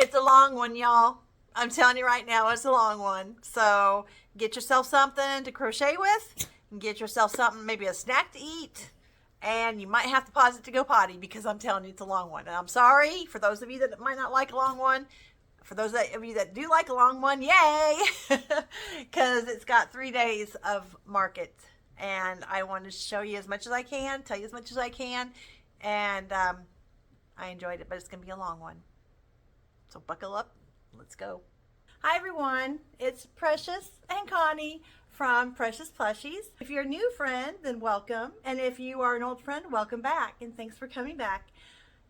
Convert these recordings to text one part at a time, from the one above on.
It's a long one, y'all. I'm telling you right now, it's a long one. So get yourself something to crochet with, and get yourself something, maybe a snack to eat, and you might have to pause it to go potty because I'm telling you it's a long one. And I'm sorry for those of you that might not like a long one. For those of you that do like a long one, yay! Because it's got 3 days of market, and I want to show you as much as I can, tell you as much as I can, and I enjoyed it, but it's going to be a long one. So buckle up. Let's go. Hi everyone, it's Precious and Connie from Precious Plushies. If you're a new friend, then welcome. And if you are an old friend, welcome back. And thanks for coming back.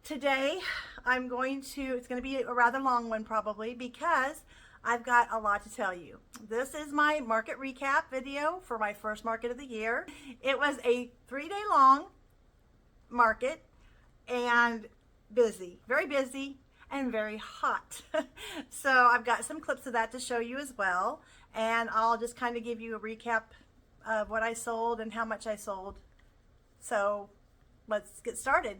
Today, it's going to be a rather long one probably because I've got a lot to tell you. This is my market recap video for my first market of the year. It was a 3-day long market and busy, very busy, and very hot. So I've got some clips of that to show you as well, and I'll just kind of give you a recap of what I sold and how much I sold. So let's get started.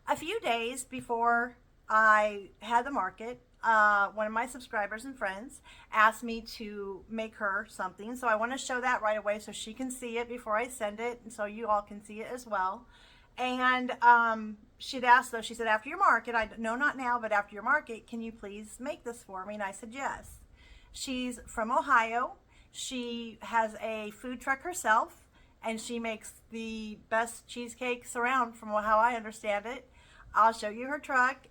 A few days before I had the market, one of my subscribers and friends asked me to make her something, so I want to show that right away so she can see it before I send it, and so you all can see it as well. And she'd asked, though, she said, after your market, no, not now, but after your market, can you please make this for me? And I said, yes. She's from Ohio. She has a food truck herself, and she makes the best cheesecakes around from how I understand it. I'll show you her truck.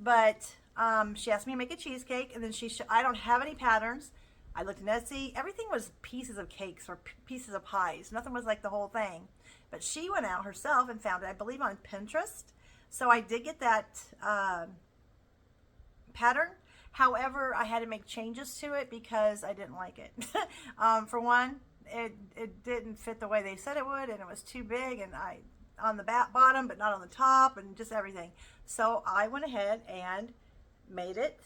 But she asked me to make a cheesecake, and then I don't have any patterns. I looked in Etsy. Everything was pieces of cakes or pieces of pies. Nothing was like the whole thing. But she went out herself and found it, I believe, on Pinterest. So I did get that pattern. However, I had to make changes to it because I didn't like it. For one, it didn't fit the way they said it would, and it was too big, and on the bottom but not on the top, and just everything. So I went ahead and made it.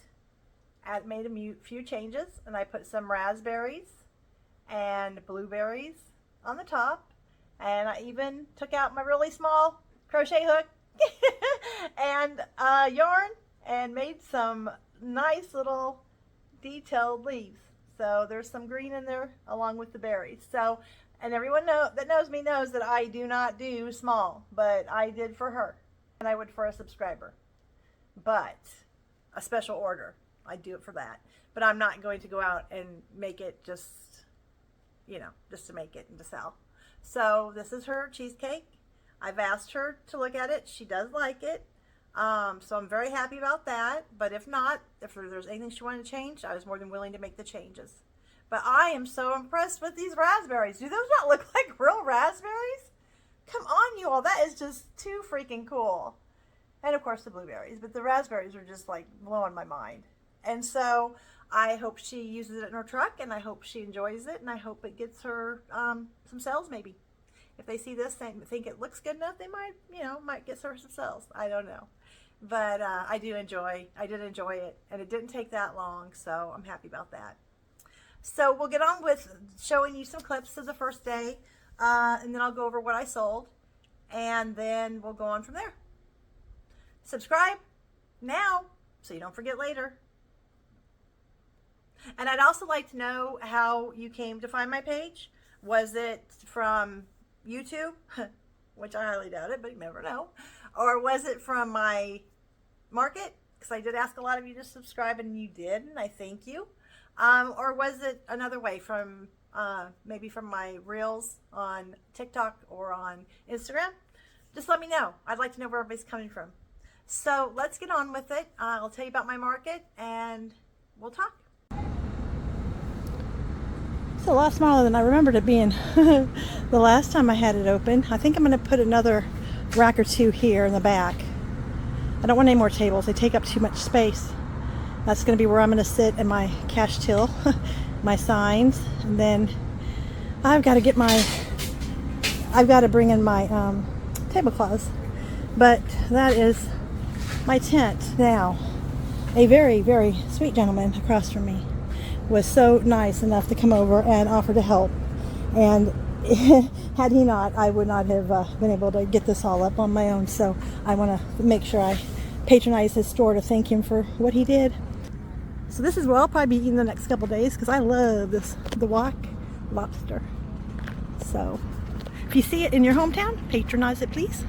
I made a few changes, and I put some raspberries and blueberries on the top, and I even took out my really small crochet hook and yarn and made some nice little detailed leaves. So there's some green in there along with the berries. So, and everyone that knows me knows that I do not do small, but I did for her, and I would for a subscriber. But a special order, I do it for that. But I'm not going to go out and make it just to make it and to sell. So this is her cheesecake. I've asked her to look at it. She does like it. So I'm very happy about that. But if not, if there's anything she wanted to change, I was more than willing to make the changes. But I am so impressed with these raspberries. Do those not look like real raspberries? Come on, you all. That is just too freaking cool. And of course the blueberries. But the raspberries are just like blowing my mind. And so I hope she uses it in her truck, and I hope she enjoys it, and I hope it gets her some sales maybe. If they see this and think it looks good enough, they might get her some sales. I don't know. But I did enjoy it, and it didn't take that long, so I'm happy about that. So we'll get on with showing you some clips of the first day, and then I'll go over what I sold, and then we'll go on from there. Subscribe now so you don't forget later. And I'd also like to know how you came to find my page. Was it from YouTube, which I highly doubt it, but you never know, or was it from my market? Because I did ask a lot of you to subscribe, and you did, and I thank you. Or was it another way from maybe from my reels on TikTok or on Instagram? Just let me know. I'd like to know where everybody's coming from. So let's get on with it. I'll tell you about my market, and we'll talk. It's a lot smaller than I remembered it being the last time I had it open. I think I'm going to put another rack or two here in the back. I don't want any more tables. They take up too much space. That's going to be where I'm going to sit in my cash till, my signs, and then I've got to bring in my tablecloths. But that is my tent now. a very, very sweet gentleman across from me was so nice enough to come over and offer to help. And had he not, I would not have been able to get this all up on my own. So I want to make sure I patronize his store to thank him for what he did. So this is what I'll probably be eating the next couple days because I love the wok lobster. So if you see it in your hometown, patronize it, please.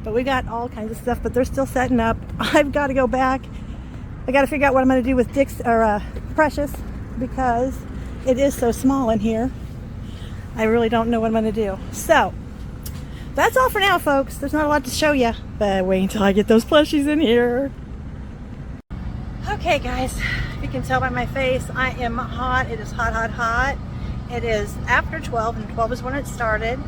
But we got all kinds of stuff, but they're still setting up. I've got to go back. I got to figure out what I'm going to do with Precious, because it is so small in here. I really don't know what I'm going to do. So that's all for now, folks. There's not a lot to show you, but wait until I get those plushies in here. Okay, guys, if you can tell by my face, I am hot. It is hot, hot, hot. It is after 12, and 12 is when it started.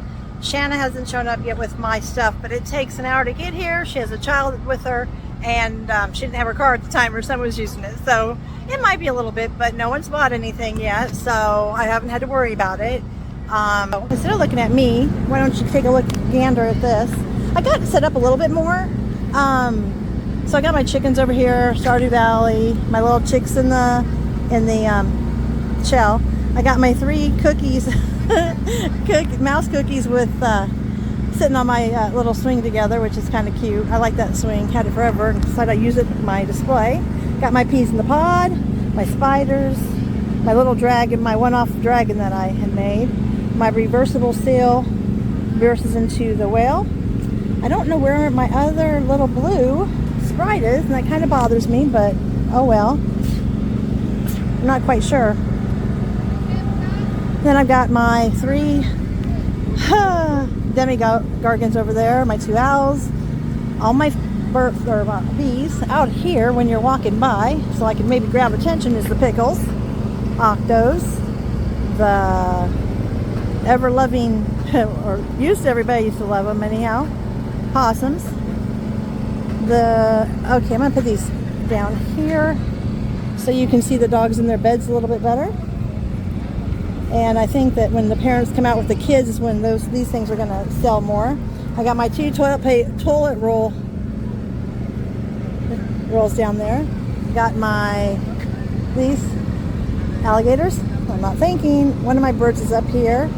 Shanna hasn't shown up yet with my stuff, but it takes an hour to get here. She has a child with her, and she didn't have her car at the time. Her son was using it, so it might be a little bit, but no one's bought anything yet, so I haven't had to worry about it. Instead of looking at me, why don't you take a gander at this? I got it set up a little bit more. So I got my chickens over here, Stardew Valley, my little chicks in the shell. I got my 3 cookies, mouse cookies with sitting on my little swing together, which is kind of cute. I like that swing. Had it forever and decided I use it in my display. Got my peas in the pod, my spiders, my little dragon, my one-off dragon that I had made. My reversible seal reverses into the whale. I don't know where my other little blue sprite is, and that kind of bothers me, but oh well. I'm not quite sure. Then I've got my 3 demi-gargons over there, my 2 owls, all my bees out here when you're walking by, so I can maybe grab attention, is the pickles, octos, the ever-loving, or everybody used to love them anyhow, possums. Okay, I'm going to put these down here so you can see the dogs in their beds a little bit better. And I think that when the parents come out with the kids is when these things are going to sell more. I got my 2 toilet rolls down there. Got these alligators. I'm not thinking. One of my birds is up here.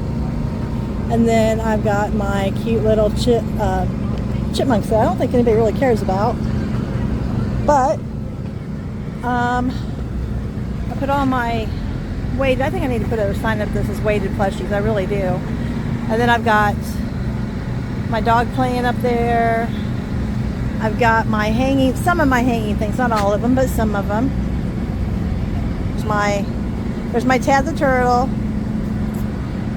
And then I've got my cute little chipmunks that I don't think anybody really cares about. But I put all my weighted, I think I need to put a sign up that says weighted plushies. I really do. And then I've got my dog playing up there. I've got some of my hanging things, not all of them, but some of them. There's my Tad the turtle.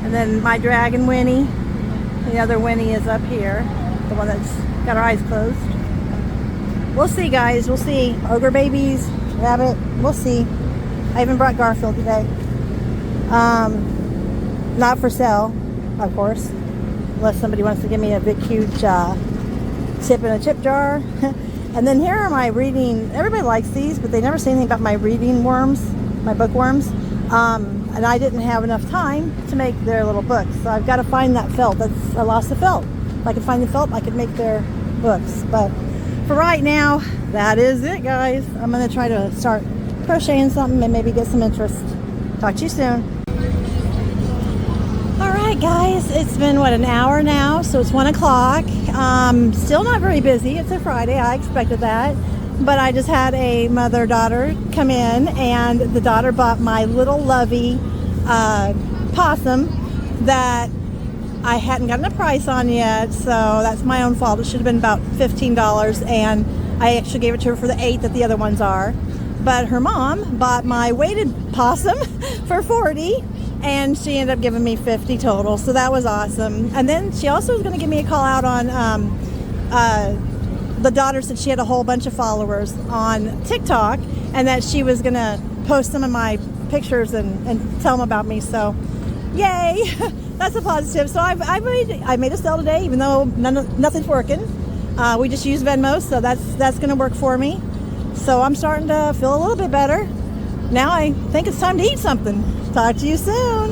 And then my dragon Winnie. The other Winnie is up here. The one that's got her eyes closed. We'll see, guys. We'll see. Ogre babies, rabbit. We'll see. I even brought Garfield today. Not for sale, of course. Unless somebody wants to give me a big, huge tip in a tip jar. And then here are my reading. Everybody likes these, but they never say anything about my reading worms, my bookworms. And I didn't have enough time to make their little books. So I've got to find that felt. I lost the felt. If I could find the felt, I could make their books. But for right now, that is it, guys. I'm going to try to start crocheting something and maybe get some interest. Talk to you soon. Alright, guys. It's been, an hour now? So it's 1 o'clock. Still not very busy. It's a Friday. I expected that. But I just had a mother-daughter come in, and the daughter bought my little lovey possum that I hadn't gotten a price on yet, so that's my own fault. It should have been about $15, and I actually gave it to her for the $8 that the other ones are. But her mom bought my weighted possum for $40, and she ended up giving me $50 total, so that was awesome. And then she also was going to give me a call out on the daughter said she had a whole bunch of followers on TikTok, and that she was going to post some of my pictures and tell them about me. So, yay! That's a positive. So I made a sale today, even though nothing's working. We just use Venmo, so that's going to work for me. So I'm starting to feel a little bit better. Now I think it's time to eat something. Talk to you soon.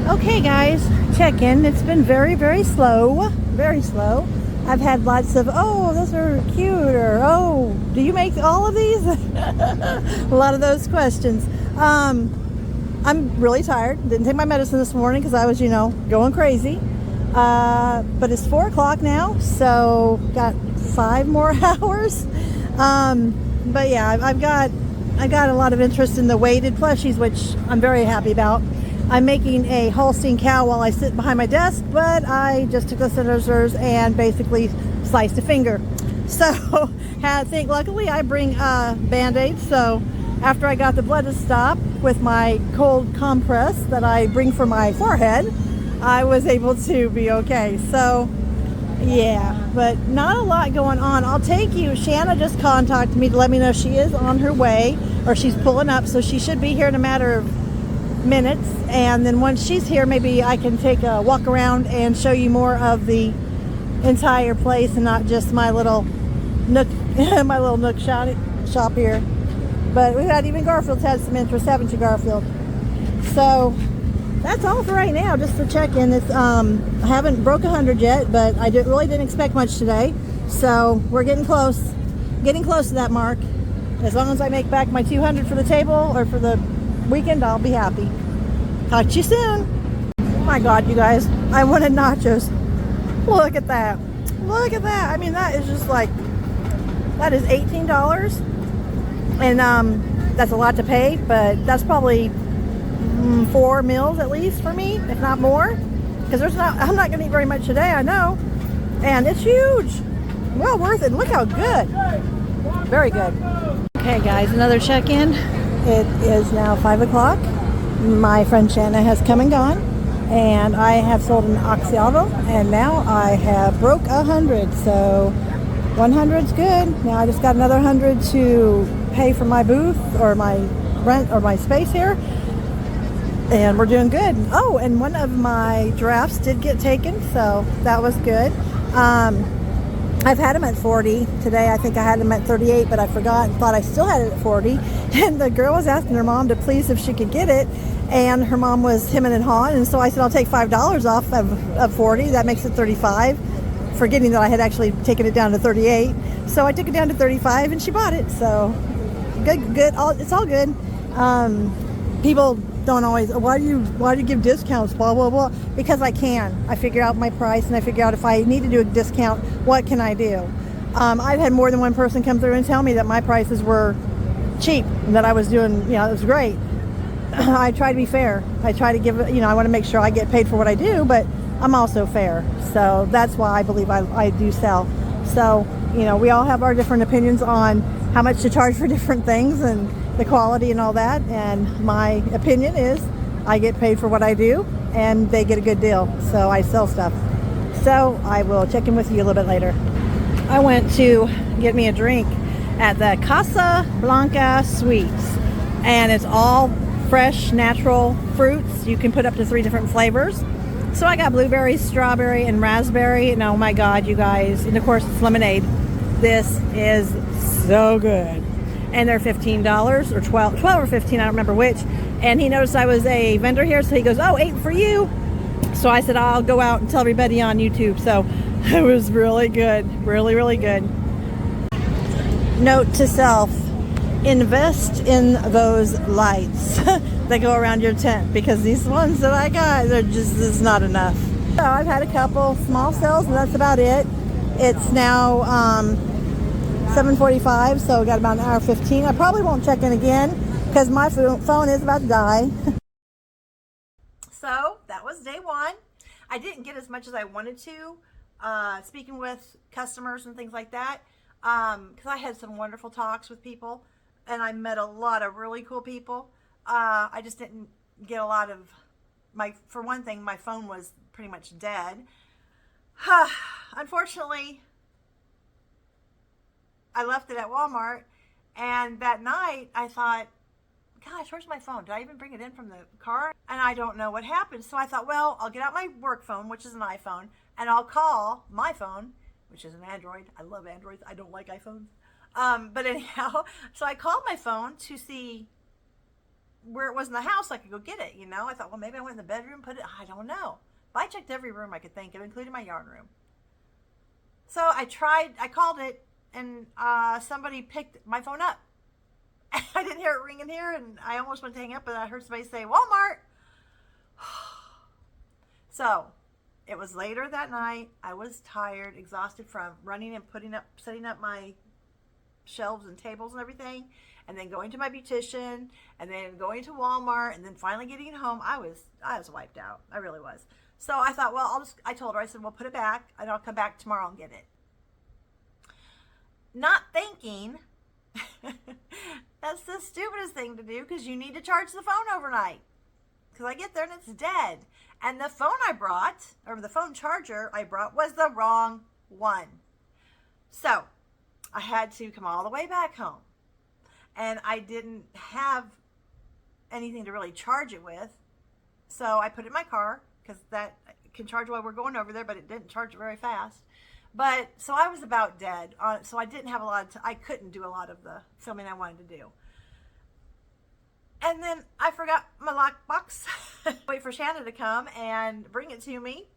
Okay, guys, check in. It's been very, very slow. Very slow. I I've had lots of, oh, those are cute, or oh, do you make all of these? A lot of those questions. I'm really tired. Didn't take my medicine this morning because I was, you know, going crazy. But it's 4 o'clock now, so got 5 more hours. But yeah, I've got a lot of interest in the weighted plushies, which I'm very happy about. I'm making a Holstein cow while I sit behind my desk, but I just took the scissors and basically sliced a finger. So I think luckily I bring Band-Aids, so after I got the blood to stop with my cold compress that I bring for my forehead, I was able to be okay. So yeah, but not a lot going on. I'll take you. Shanna just contacted me to let me know she is on her way, or she's pulling up, so she should be here in a matter of minutes. And then once she's here, maybe I can take a walk around and show you more of the entire place and not just my little nook my little nook shop here. But we've had, even Garfield's had some interest, haven't you, Garfield? So that's all for right now, just for check-in. It's I haven't broke 100 yet, but I really didn't expect much today. So we're getting close to that mark. As long as I make back my 200 for the table or for the weekend, I'll be happy. Talk to you soon. Oh my God, you guys, I wanted nachos. Look at that. Look at that. I mean, that is just like, that is $18. And that's a lot to pay, but that's probably 4 meals at least for me, if not more, because I'm not gonna eat very much today, I know, and it's huge. Well worth it. Look how good. Very good. Okay guys, another check-in. It is now 5 o'clock. My friend Shanna has come and gone, and I have sold an Oxyalvo, and now I have broke 100, so 100's good. Now I just got another 100 to pay for my booth or my rent or my space here, and we're doing good. Oh, and one of my giraffes did get taken, so that was good. I've had them at 40 today. I think I had them at 38, but I forgot and thought I still had it at 40. And the girl was asking her mom to please if she could get it, and her mom was hemming and hawing, and so I said I'll take $5 off of 40. That makes it 35, forgetting that I had actually taken it down to 38. So I took it down to 35 and she bought it. So good. It's all good. People don't always, why do you give discounts, blah blah blah, because I can. I figure out my price, and I figure out if I need to do a discount, what can I do. I've had more than one person come through and tell me that my prices were cheap and that I was doing, you know, it was great. I try to be fair. I try to give, you know, I want to make sure I get paid for what I do, but I'm also fair. So that's why I believe I do sell. So, you know, we all have our different opinions on how much to charge for different things and the quality and all that. And my opinion is I get paid for what I do, and they get a good deal. So I sell stuff. So I will check in with you a little bit later. I went to get me a drink at the Casa Blanca Sweets, and it's all fresh, natural fruits. You can put up to 3 different flavors. So I got blueberry, strawberry, and raspberry, and oh my God, you guys, and of course it's lemonade. This is so good. And they're $15 or 12 or 15, I don't remember which. And he noticed I was a vendor here, so he goes, oh, 8 for you. So I said, I'll go out and tell everybody on YouTube. So it was really good, really, really good. Note to self, invest in those lights that go around your tent, because these ones that I got, they're just, it's not enough. So I've had a couple small sales, and that's about it. It's now 7:45, so we got about an hour 15. I probably won't check in again because my phone is about to die. So that was day 1. I didn't get as much as I wanted to, speaking with customers and things like that, because I had some wonderful talks with people, and I met a lot of really cool people. I just didn't get a lot of for one thing, my phone was pretty much dead. Unfortunately, I left it at Walmart, and that night I thought, gosh, where's my phone? Did I even bring it in from the car? And I don't know what happened. So I thought, well, I'll get out my work phone, which is an iPhone, and I'll call my phone, which is an Android. I love Androids. I don't like iPhones. But anyhow, so I called my phone to see where it was in the house so I could go get it, you know. I thought, well, maybe I went in the bedroom, put it, I don't know. But I checked every room I could think of, including my yarn room. So I called it, and somebody picked my phone up. I didn't hear it ring in here, and I almost went to hang up, but I heard somebody say, Walmart. So it was later that night. I was tired, exhausted from running and setting up my shelves and tables and everything, and then going to my beautician, and then going to Walmart, and then finally getting home. I was wiped out. I really was. So I thought, well, I told her, I said, well, put it back, and I'll come back tomorrow and get it. Not thinking that's the stupidest thing to do, because you need to charge the phone overnight. Because I get there and it's dead. And the phone I brought, or the phone charger I brought, was the wrong one. So I had to come all the way back home. And I didn't have anything to really charge it with. So I put it in my car, because that can charge while we're going over there, but it didn't charge very fast. But so I was about dead. So I didn't have a lot of I couldn't do a lot of the filming I wanted to do. And then I forgot my lockbox. Wait for Shanna to come and bring it to me.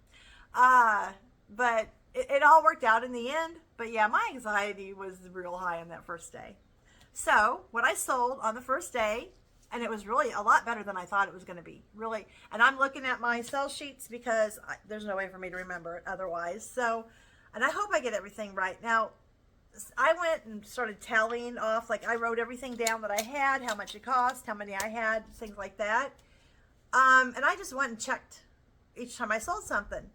But it all worked out in the end. But yeah, my anxiety was real high on that first day. So what I sold on the first day, and it was really a lot better than I thought it was going to be. Really. And I'm looking at my sell sheets, because there's no way for me to remember it otherwise. So, and I hope I get everything right. Now, I went and started tallying off, like I wrote everything down that I had, how much it cost, how many I had, things like that. And I just went and checked each time I sold something.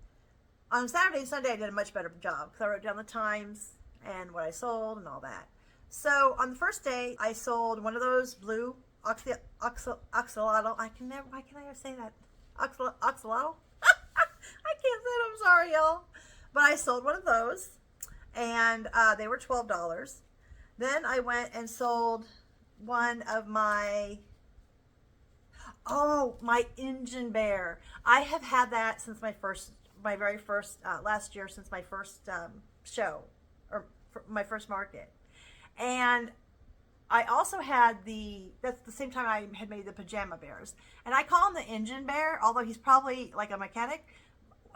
On Saturday and Sunday, I did a much better job, because I wrote down the times and what I sold and all that. So on the first day, I sold one of those blue oxalotl. Why can I ever say that? Oxalotl? I can't say it. I'm sorry, y'all. But I sold one of those, and they were $12. Then I went and sold one of my Injun Bear. I have had that since my very first last year, since my first show, or my first market. And I also had that's the same time I had made the pajama bears. And I call him the Injun Bear, although he's probably like a mechanic.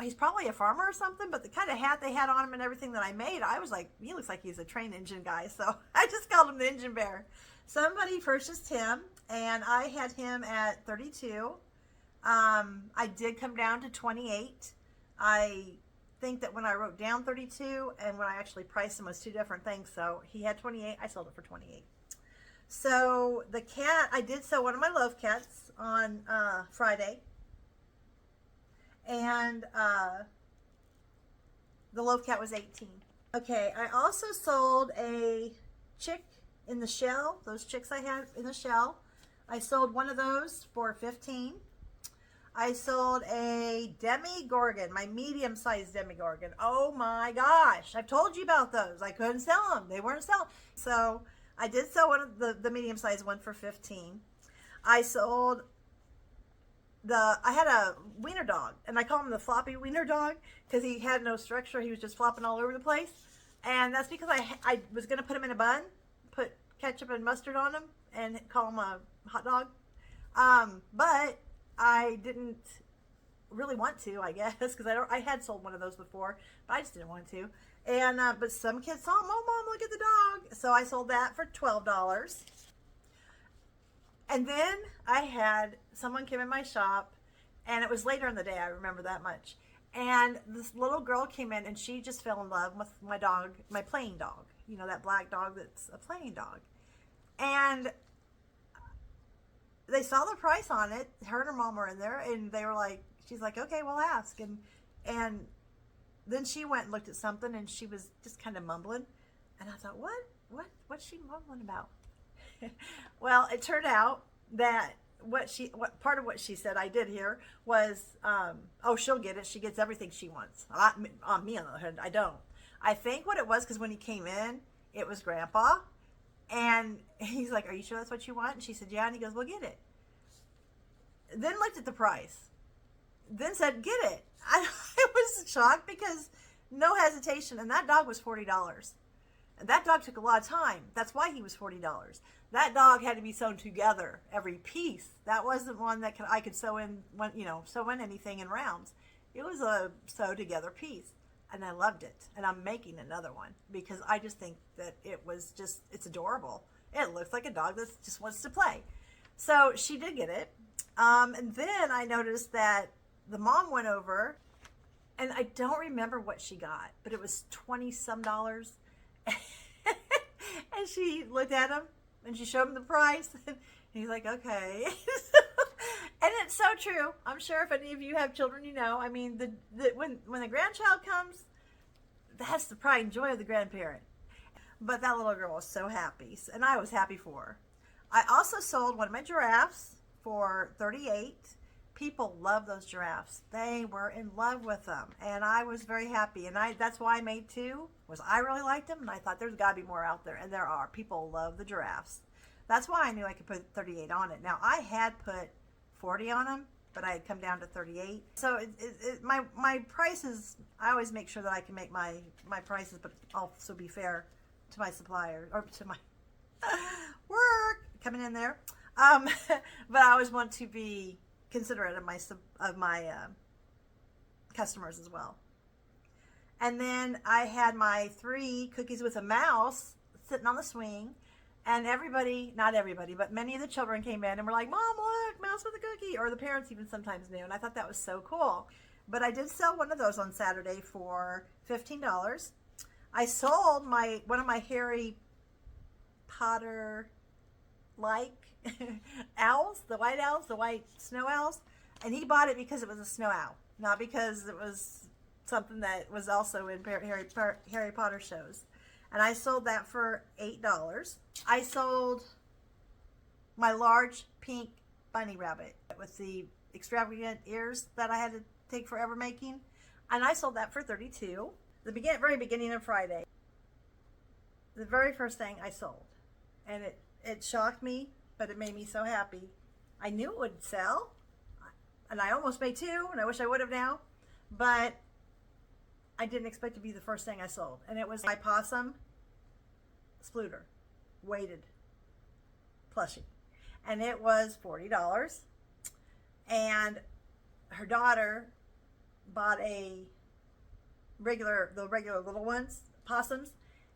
He's probably a farmer or something, but the kind of hat they had on him and everything that I made, I was like, he looks like he's a train engine guy. So I just called him the Injun Bear. Somebody purchased him, and I had him at 32. I did come down to 28. I think that when I wrote down 32 and when I actually priced him was two different things. So he had 28. I sold it for 28. So the cat, I did sell one of my love cats on Friday. And the love cat was 18. Okay, I also sold a chick in the shell. Those chicks I had in the shell. I sold one of those for 15. I sold a Demigorgon, my medium-sized Demigorgon. Oh my gosh, I've told you about those. I couldn't sell them. They weren't selling. So I did sell one of the medium-sized one for 15. I sold I had a wiener dog, and I call him the floppy wiener dog, because he had no structure. He was just flopping all over the place. And that's because I was going to put him in a bun, put ketchup and mustard on him, and call him a hot dog. But I didn't really want to, I guess, because I had sold one of those before, but I just didn't want to. And but some kids saw him. Oh, Mom, look at the dog. So I sold that for $12. And then I had someone came in my shop, and it was later in the day, I remember that much. And this little girl came in, and she just fell in love with my dog, my playing dog. You know, that black dog that's a playing dog. And they saw the price on it. Her and her mom were in there, and they were like, she's like, okay, we'll ask. And then she went and looked at something, and she was just kind of mumbling. And I thought, what's she mumbling about? Well, it turned out that what part of what she said I did hear was, oh, she'll get it. She gets everything she wants. On me, on the other hand, I don't. I think what it was, because when he came in, it was Grandpa. And he's like, are you sure that's what you want? And she said, yeah. And he goes, well, get it. Then looked at the price. Then said, get it. I was shocked, because no hesitation. And that dog was $40. And that dog took a lot of time. That's why he was $40. That dog had to be sewn together, every piece. That wasn't one that I could sew in anything in rounds. It was a sew together piece. and I loved it. And I'm making another one because I just think that it's adorable. It looks like a dog that just wants to play. So she did get it. And then I noticed that the mom went over, and I don't remember what she got, but it was $20 some. And she looked at him and she showed him the price. And he's like, okay. And it's so true. I'm sure if any of you have children, you know. I mean, when the grandchild comes, that's the pride and joy of the grandparent. But that little girl was so happy, and I was happy for her. I also sold one of my giraffes for $38. People love those giraffes. They were in love with them, and I was very happy. And that's why I made two. I really liked them, and I thought there's got to be more out there, and there are. People love the giraffes. That's why I knew I could put 38 on it. Now I had put 40 on them, but I had come down to 38. So my prices, I always make sure that I can make my prices, but also be fair to my supplier, or to my work coming in there. But I always want to be considerate of my customers as well. And then I had my 3 cookies with a mouse sitting on the swing, and everybody, not everybody, but many of the children came in and were like, Mom, look, mouse with a cookie, or the parents even sometimes knew, and I thought that was so cool. But I did sell one of those on Saturday for $15. I sold one of my Harry Potter owls, the white snow owls, and he bought it because it was a snow owl, not because it was something that was also in Harry Potter shows. And I sold that for $8. I sold my large pink bunny rabbit with the extravagant ears that I had to take forever making, and I sold that for $32. The very beginning of Friday, the very first thing I sold, and it shocked me, but it made me so happy. I knew it would sell, and I almost made 2, and I wish I would have now, but I didn't expect it to be the first thing I sold. And it was my possum splooter, weighted plushie, and it was $40. And her daughter bought the regular little ones, possums,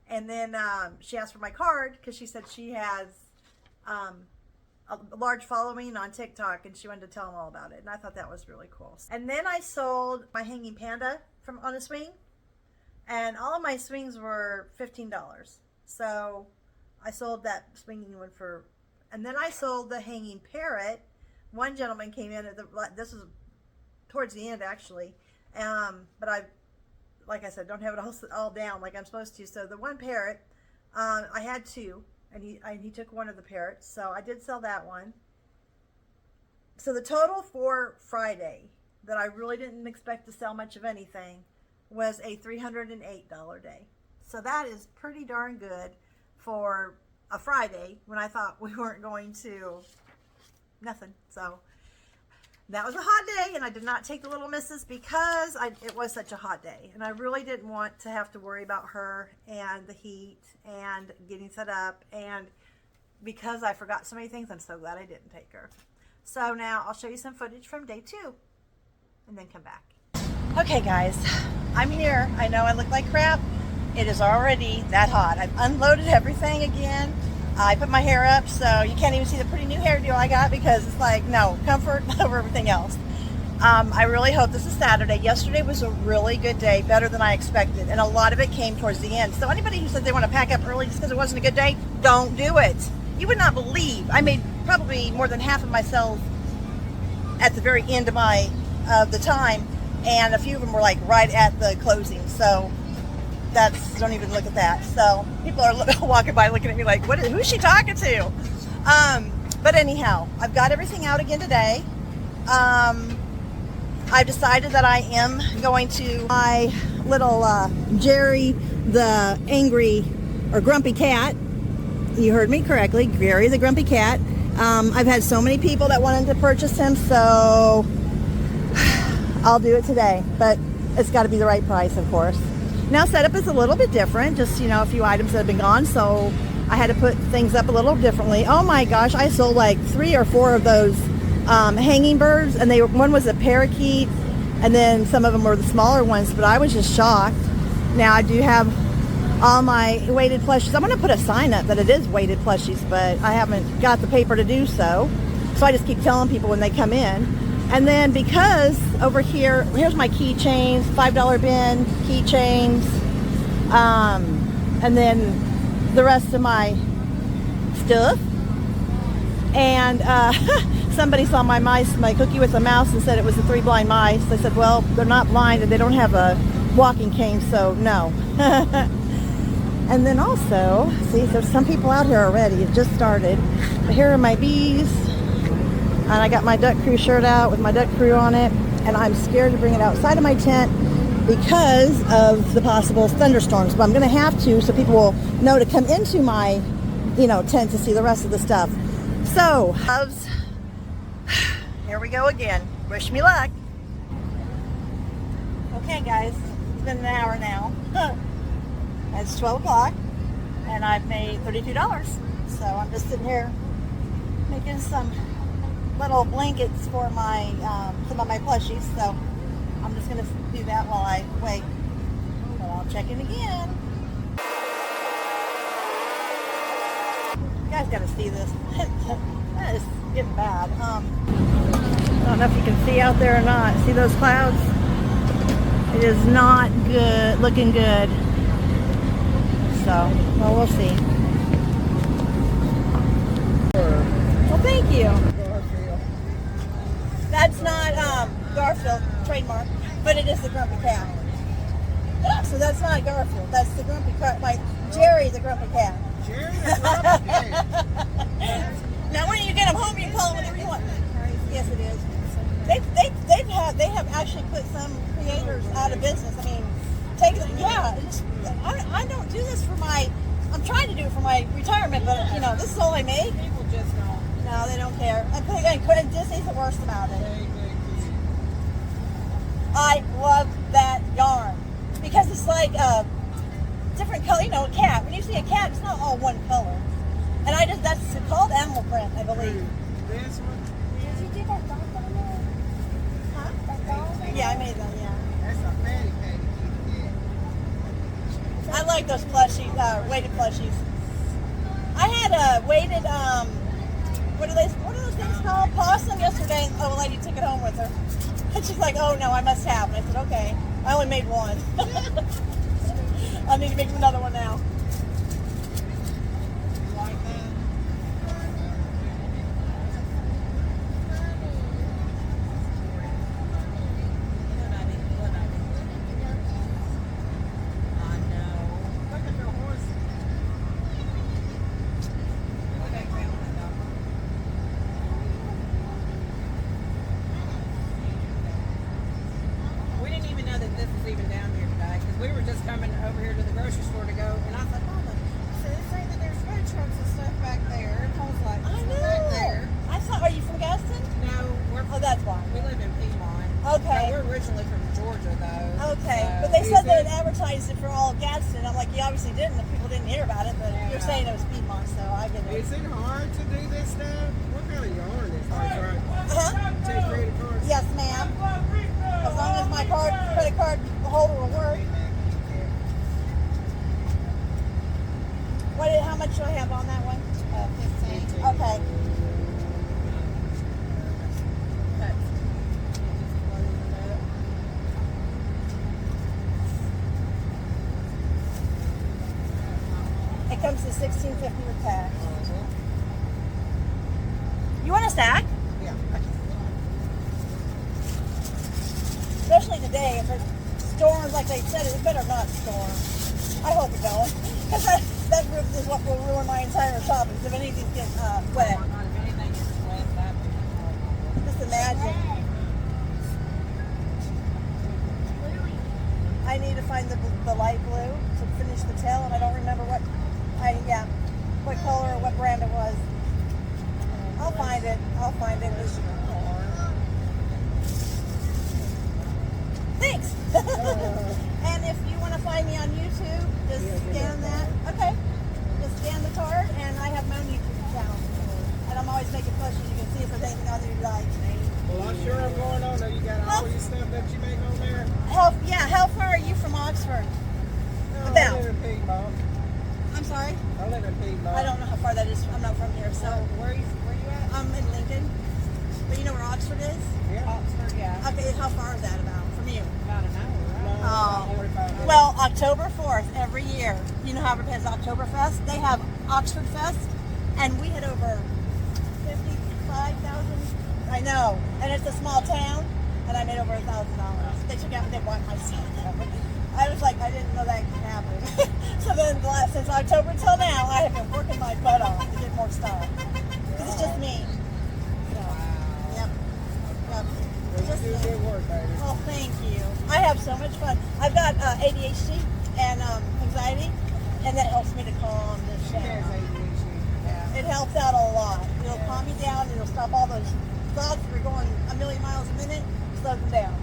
and then she asked for my card because she said she has a large following on TikTok, and she wanted to tell them all about it, and I thought that was really cool. And then I sold my hanging panda on a swing, and all of my swings were $15. So I sold that swinging one and then I sold the hanging parrot. One gentleman came in this was towards the end actually, but like I said, don't have it all down like I'm supposed to. So the one parrot, I had 2, and he took one of the parrots, so I did sell that one. So the total for Friday that I really didn't expect to sell much of anything was a $308 day. So that is pretty darn good for a Friday when I thought we weren't going to nothing. So that was a hot day, and I did not take the little missus because it was such a hot day, and I really didn't want to have to worry about her and the heat and getting set up, and because I forgot so many things, I'm so glad I didn't take her. So now I'll show you some footage from day 2 and then come back. Okay guys, I'm here. I know I look like crap. It is already that hot. I've unloaded everything again. I put my hair up so you can't even see the pretty new hairdo I got because it's like, no, comfort over everything else. I really hope this is Saturday. Yesterday was a really good day, better than I expected, and a lot of it came towards the end. So anybody who says they want to pack up early just because it wasn't a good day, don't do it. You would not believe. I made probably more than half of my sales at the very end of the time, and a few of them were like right at the closing. So don't even look at that. So people are walking by looking at me like, who's she talking to? But anyhow, I've got everything out again today. I've decided that I am going to my little Jerry the angry or grumpy cat. You heard me correctly, Jerry the grumpy cat. I've had so many people that wanted to purchase him, so I'll do it today, but it's got to be the right price, of course. Now setup is a little bit different, just a few items that have been gone, so I had to put things up a little differently. Oh my gosh, I sold like 3 or 4 of those hanging birds, and one was a parakeet, And then some of them were the smaller ones, but I was just shocked. Now I do have all my weighted plushies. I'm going to put a sign up that it is weighted plushies, but I haven't got the paper to do so. So I just keep telling people when they come in. And then because over here, here's my keychains, $5 bin keychains, and then the rest of my stuff. And somebody saw my mice, my cookie with a mouse, and said it was the 3 blind mice. I said, well, they're not blind and they don't have a walking cane, so no. And then also, see, there's some people out here already. It just started. But here are my bees. And I got my duck crew shirt out with my duck crew on it. And I'm scared to bring it outside of my tent because of the possible thunderstorms. But I'm going to have to, so people will know to come into my, tent to see the rest of the stuff. So, loves, here we go again. Wish me luck. Okay, guys, it's been an hour now. It's 12 o'clock, and I've made $32. So I'm just sitting here making some little blankets for my some of my plushies. So I'm just going to do that while I wait. So I'll check in again. You guys got to see this. That is getting bad. I don't know if you can see out there or not. See those clouds? It is not good, looking good. So, well, we'll see. Well, thank you. That's not Garfield trademark, but it is the Grumpy Cat. So that's not Garfield. That's the Grumpy Cat. Like Jerry, the Grumpy Cat. Jerry, the Grumpy Cat. Now, when you get them home, you can call them whatever you want. Yes, it is. They have actually put some creators out of business. I mean, I don't do this for I'm trying to do it for my retirement, but this is all I make. People just don't. No, they don't care. And Disney's the worst about it. I love that yarn because it's like a different color. A cat. When you see a cat, it's not all one color. And that's called animal print, I believe. This one? Did you do that dog on there? Huh? That dog? Yeah, I made them, yeah. That's a fatty patty. I like those plushies, weighted plushies. I had a weighted, what are those things called? Possum yesterday, and a lady took it home with her. And she's like, oh no, I must have. And I said, okay. I only made one. I need to make another one now. Advertised it for all of Gadsden. I'm like, you obviously didn't. The people didn't hear about it, but you're saying it was Piedmont, so I get it. Is it hard to do this stuff? What kind of yarn is hard? Take credit cards? Yes, ma'am. As long as my credit card holder will work. How much do I have on that one? 15. Okay. It comes to $16.50 with tax. You want a stack? Yeah. Especially today, if it storms like they said, it better not storm. I hope it don't. Because that roof is what will ruin my entire shopping. If anything gets wet. Just imagine. I need to find the light blue to finish the tail, and I don't remember what color or what brand it was. I'll find it. Thanks. And if you want to find me on YouTube, just scan that. Okay. Just scan the card, and I have my own YouTube channel. And I'm always making plushies. You can see if there's anything on there you like. Well, I'm sure I'm going on there. You got all your stuff that you make on there? How far are you from Oxford? No, About. I live in Piedmont. I'm sorry? I live in Piedmont. I don't know how far that is. I'm not from here, so. Where you at? I'm in Lincoln. But you know where Oxford is? Yeah. Oxford, yeah. Okay, how far is that about from you? About an hour, right? Oh. 45 minutes. Well, October 4th, every year, you know how everybody has Oktoberfest? They have Oxford Fest, and we had over 55,000. I know, and it's a small town, and I made over $1,000. They took out, they bought my stuff. I was like, I didn't know that could happen. So then, since October till now, I have been working my butt off to get more stuff. Because it's just me. So, yep. Well, Just you do me. good work, baby. Oh, thank you. I have so much fun. I've got ADHD and anxiety, and that helps me to calm this She has down. ADHD. Yeah. It helps out a lot. It'll calm me down. It'll stop all those thoughts that are going a million miles a minute. Slow them down.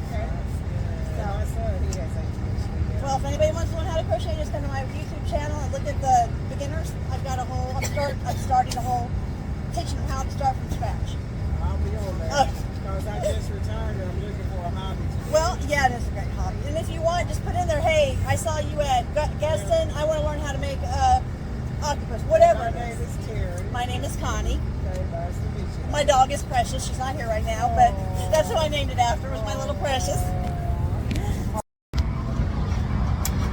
Okay. So, my son, he has ADHD. Yeah. Well, if anybody wants to learn how to crochet, just come to my YouTube channel and look at the beginners. I've got a whole. I'm starting a whole teaching them how to start from scratch. I'll be on there. Because I just retired and I'm looking for a hobby to do. Well, yeah, it is a great hobby. And if you want, just put in there, hey, I saw you at Gaston. I want to learn how to make octopus, whatever My it name is. is Terry. My name is Connie. Okay, nice to meet you. My dog is Precious. She's not here right now, but that's who I named it after, was my little Precious.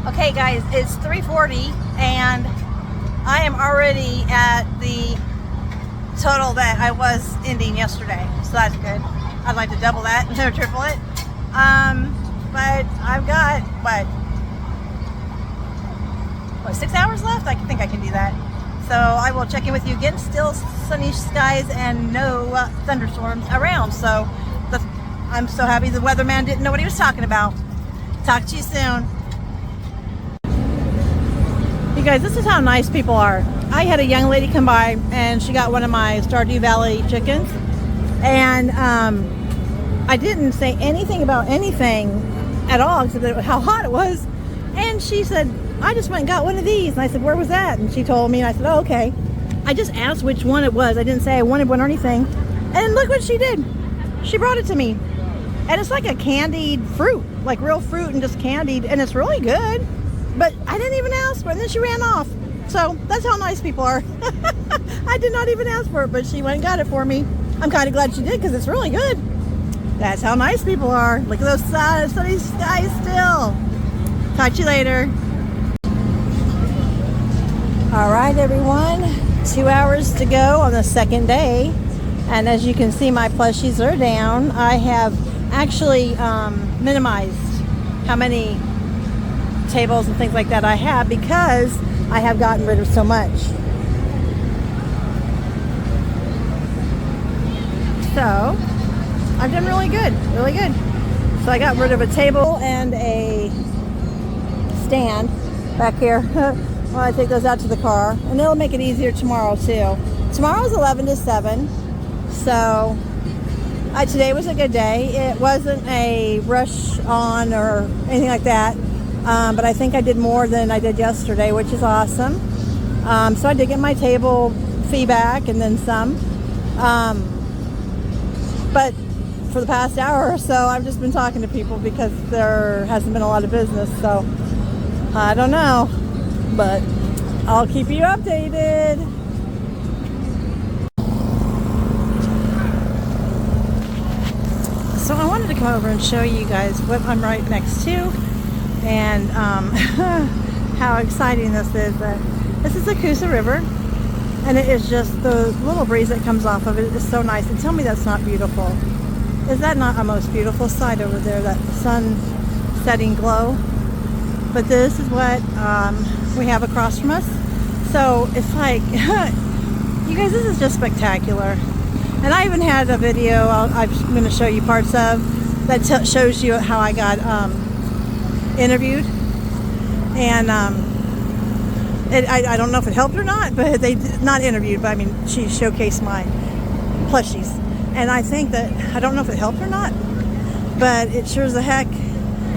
Okay, guys, it's 3:40, and I am already at the total that I was ending yesterday, so that's good. I'd like to double that or triple it. But I've got, what, 6 hours left? I think I can do that. So I will check in with you again. Still sunny skies and no thunderstorms around. So I'm so happy the weatherman didn't know what he was talking about. Talk to you soon. You guys, this is how nice people are. I had a young lady come by and she got one of my Stardew Valley chickens. And I didn't say anything about anything at all except how hot it was. And she said, I just went and got one of these. And I said, where was that? And she told me, and I said, oh, okay. I just asked which one it was. I didn't say I wanted one or anything. And look what she did. She brought it to me. And it's like a candied fruit, like real fruit and just candied. And it's really good. But I didn't even ask for it. And then she ran off. So that's how nice people are. I did not even ask for it, but she went and got it for me. I'm kind of glad she did because it's really good. That's how nice people are. Look at those sunny skies still. Talk to you later. All right, everyone. 2 hours to go on the second day. And as you can see, my plushies are down. I have actually minimized how many tables and things like that I have because I have gotten rid of so much. So I've done really good, really good. So I got rid of a table and a stand back here. Well, I take those out to the car, and it'll make it easier tomorrow too. Tomorrow's 11 to 7, so today was a good day. It wasn't a rush on or anything like that, but I think I did more than I did yesterday, which is awesome. So I did get my table fee back and then some. But for the past hour or so, I've just been talking to people because there hasn't been a lot of business. So I don't know, but I'll keep you updated. So I wanted to come over and show you guys what I'm right next to and how exciting this is. This is the Coosa River, and it is just the little breeze that comes off of it is so nice. And tell me that's not beautiful. Is that not a most beautiful sight over there, that sun setting glow? But this is what we have across from us. So it's like, you guys, this is just spectacular. And I even had a video I'm going to show you parts of that shows you how I got interviewed. And I don't know if it helped or not, but they did not interviewed, but I mean, she showcased my plushies. And I think that, I don't know if it helped or not, but it sure as the heck,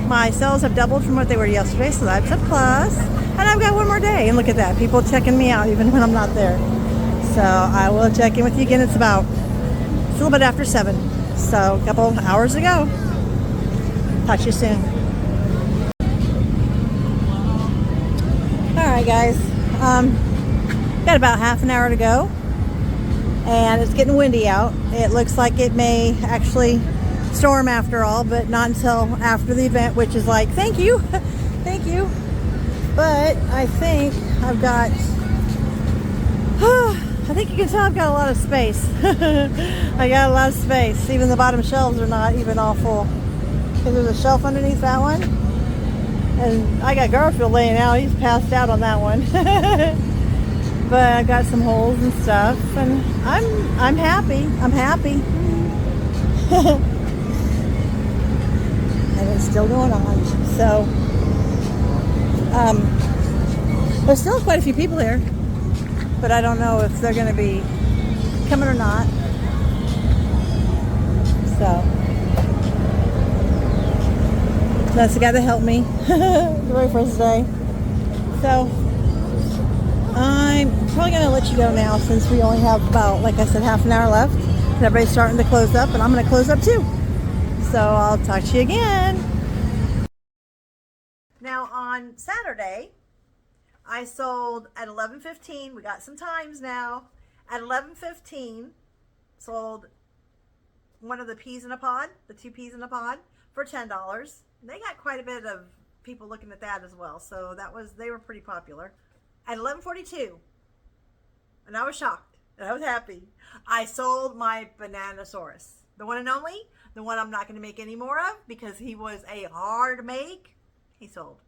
my sales have doubled from what they were yesterday, so that's a plus. And I've got one more day, and look at that, people checking me out even when I'm not there. So I will check in with you again. It's about It's a little bit after 7, so a couple hours to go. Talk to you soon. All right, guys. Got about half an hour to go, and it's getting windy out. It looks like it may actually storm after all, but not until after the event, which is like, thank you, thank you. But I think I've got, I think you can tell I've got a lot of space. I got a lot of space. Even the bottom shelves are not even all full. Because there's a shelf underneath that one. And I got Garfield laying out. He's passed out on that one. But I got some holes and stuff. And I'm happy. I'm happy. And it's still going on. So, there's still quite a few people here. But I don't know if they're going to be coming or not. So that's the guy that helped me the very first day. So I'm probably going to let you go now, since we only have about, like I said, half an hour left. And everybody's starting to close up, and I'm going to close up too. So I'll talk to you again. Now on Saturday, I sold at 11:15. We got some times now. At 11:15, sold one of the peas in a pod, the 2 peas in a pod, for $10. They got quite a bit of people looking at that as well, so they were pretty popular. At 11:42, and I was shocked and I was happy, I sold my Bananasaurus, the one and only, the one I'm not going to make any more of because he was a hard make. He sold.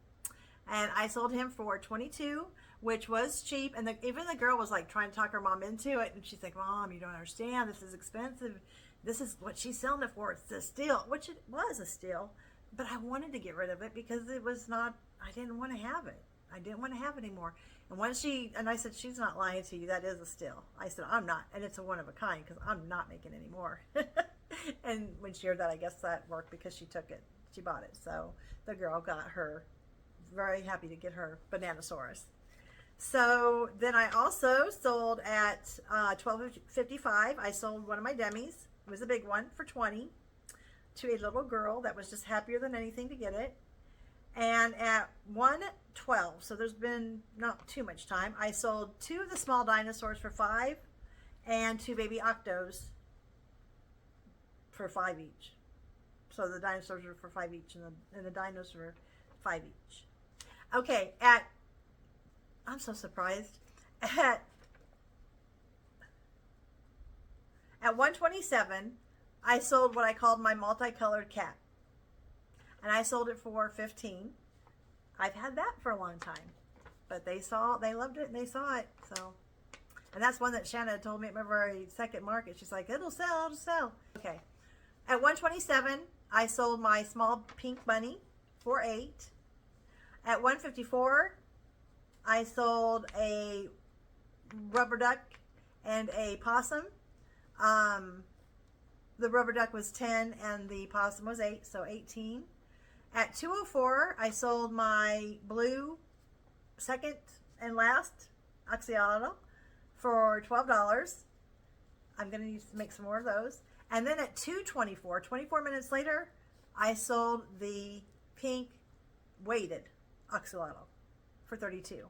And I sold him for $22, which was cheap. And even the girl was like trying to talk her mom into it. And she's like, Mom, you don't understand. This is expensive. This is what she's selling it for. It's a steal, which it was a steal. But I wanted to get rid of it because it was not, I didn't want to have it. I didn't want to have it anymore. And I said, she's not lying to you. That is a steal. I said, I'm not. And it's a one of a kind because I'm not making any more. And when she heard that, I guess that worked because she took it. She bought it. So the girl got her. Very happy to get her Bananasaurus. So then I also sold at $12.55. I sold one of my demis. It was a big one for $20 to a little girl that was just happier than anything to get it. And at $1.12, so there's been not too much time, I sold 2 of the small dinosaurs for $5 and 2 baby octos for $5 each. So the dinosaurs were for $5 each, and the dinos were $5 each. Okay, I'm so surprised. At 127, I sold what I called my multicolored cat. And I sold it for $15. I've had that for a long time. But they loved it, and they saw it. So, and that's one that Shanna told me at my very second market. She's like, it'll sell. Okay. At 127, I sold my small pink bunny for $8. At 154, I sold a rubber duck and a possum. The rubber duck was 10 and the possum was 8, so 18. At 204, I sold my blue second and last axolotl for $12. I'm going to need to make some more of those. And then at 2:24, 24 minutes later, I sold the pink weighted axolotl for $32.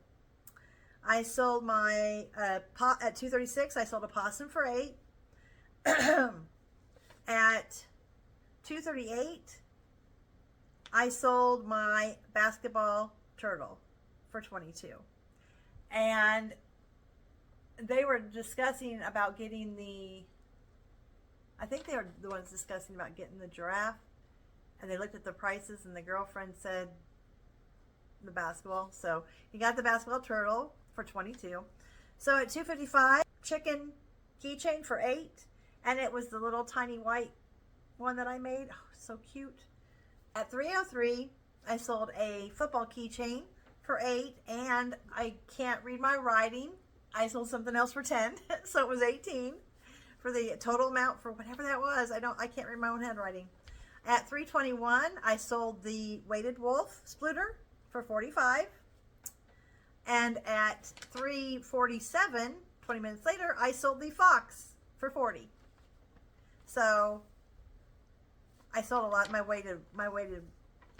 I sold my at 2:36. I sold a possum for $8. At 2:38, I sold my basketball turtle for $22. And they were discussing about getting I think they were the ones discussing about getting the giraffe. And they looked at the prices, and the girlfriend said the basketball. So he got the basketball turtle for $22. So at 2:55, chicken keychain for $8. And it was the little tiny white one that I made. Oh, so cute. At 3:03, I sold a football keychain for $8. And I can't read my writing. I sold something else for $10. So it was $18 for the total amount for whatever that was. I can't read my own handwriting. At 3:21, I sold the weighted wolf splitter for $45. And at 3:47, 20 minutes later, I sold the fox for $40. So I sold a lot. My weighted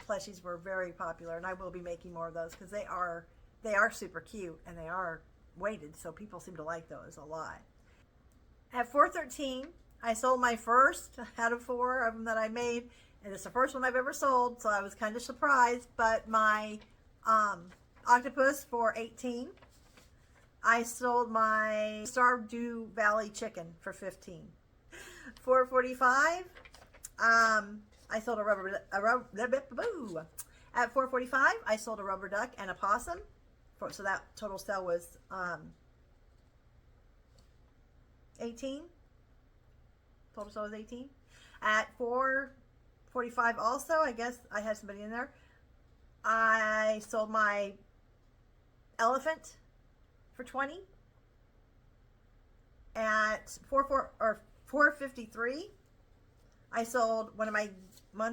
plushies were very popular, and I will be making more of those because they are super cute and they are weighted, so people seem to like those a lot. At 4:13, I sold my first out of 4 of them that I made, and it's the first one I've ever sold, so I was kind of surprised. But my octopus for 18. I sold my Stardew Valley chicken for 15. 4:45. I sold a rubber. At 4:45, I sold a rubber duck and a possum. So that total sale was 18. Total sale was 18. At 4:45, also, I guess I had somebody in there. I sold my elephant for 20. At 4:53, I sold one of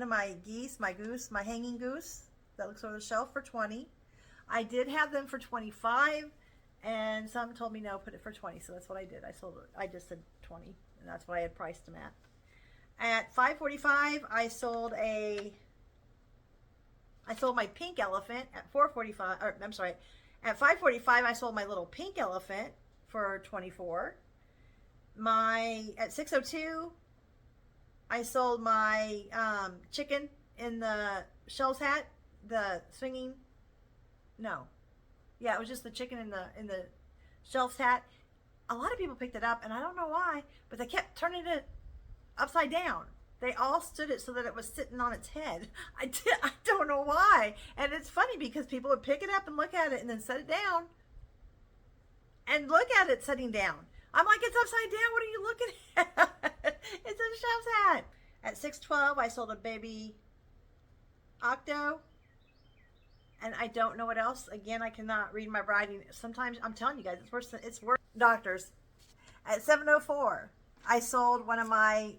my geese, my hanging goose that looks over the shelf for 20. I did have them for 25, and some told me no, put it for 20, so that's what I did. I sold it. I just said 20, and that's what I had priced them at. At 5:45, I sold my pink elephant. At 4:45, or I'm sorry, at 5:45, I sold my little pink elephant for 24. At 6:02, I sold my chicken in the Shell's hat, the swinging. No, yeah, it was just the chicken in the Shelf's hat. A lot of people picked it up, and I don't know why, but they kept turning it upside down. They all stood it so that it was sitting on its head. I don't know why. And it's funny because people would pick it up and look at it and then set it down and look at it sitting down. I'm like, it's upside down. What are you looking at? It's a Chef's hat. At 6:12, I sold a baby octo. And I don't know what else. Again, I cannot read my writing. Sometimes, I'm telling you guys, it's worse. Doctors. At 7:04, I sold one of my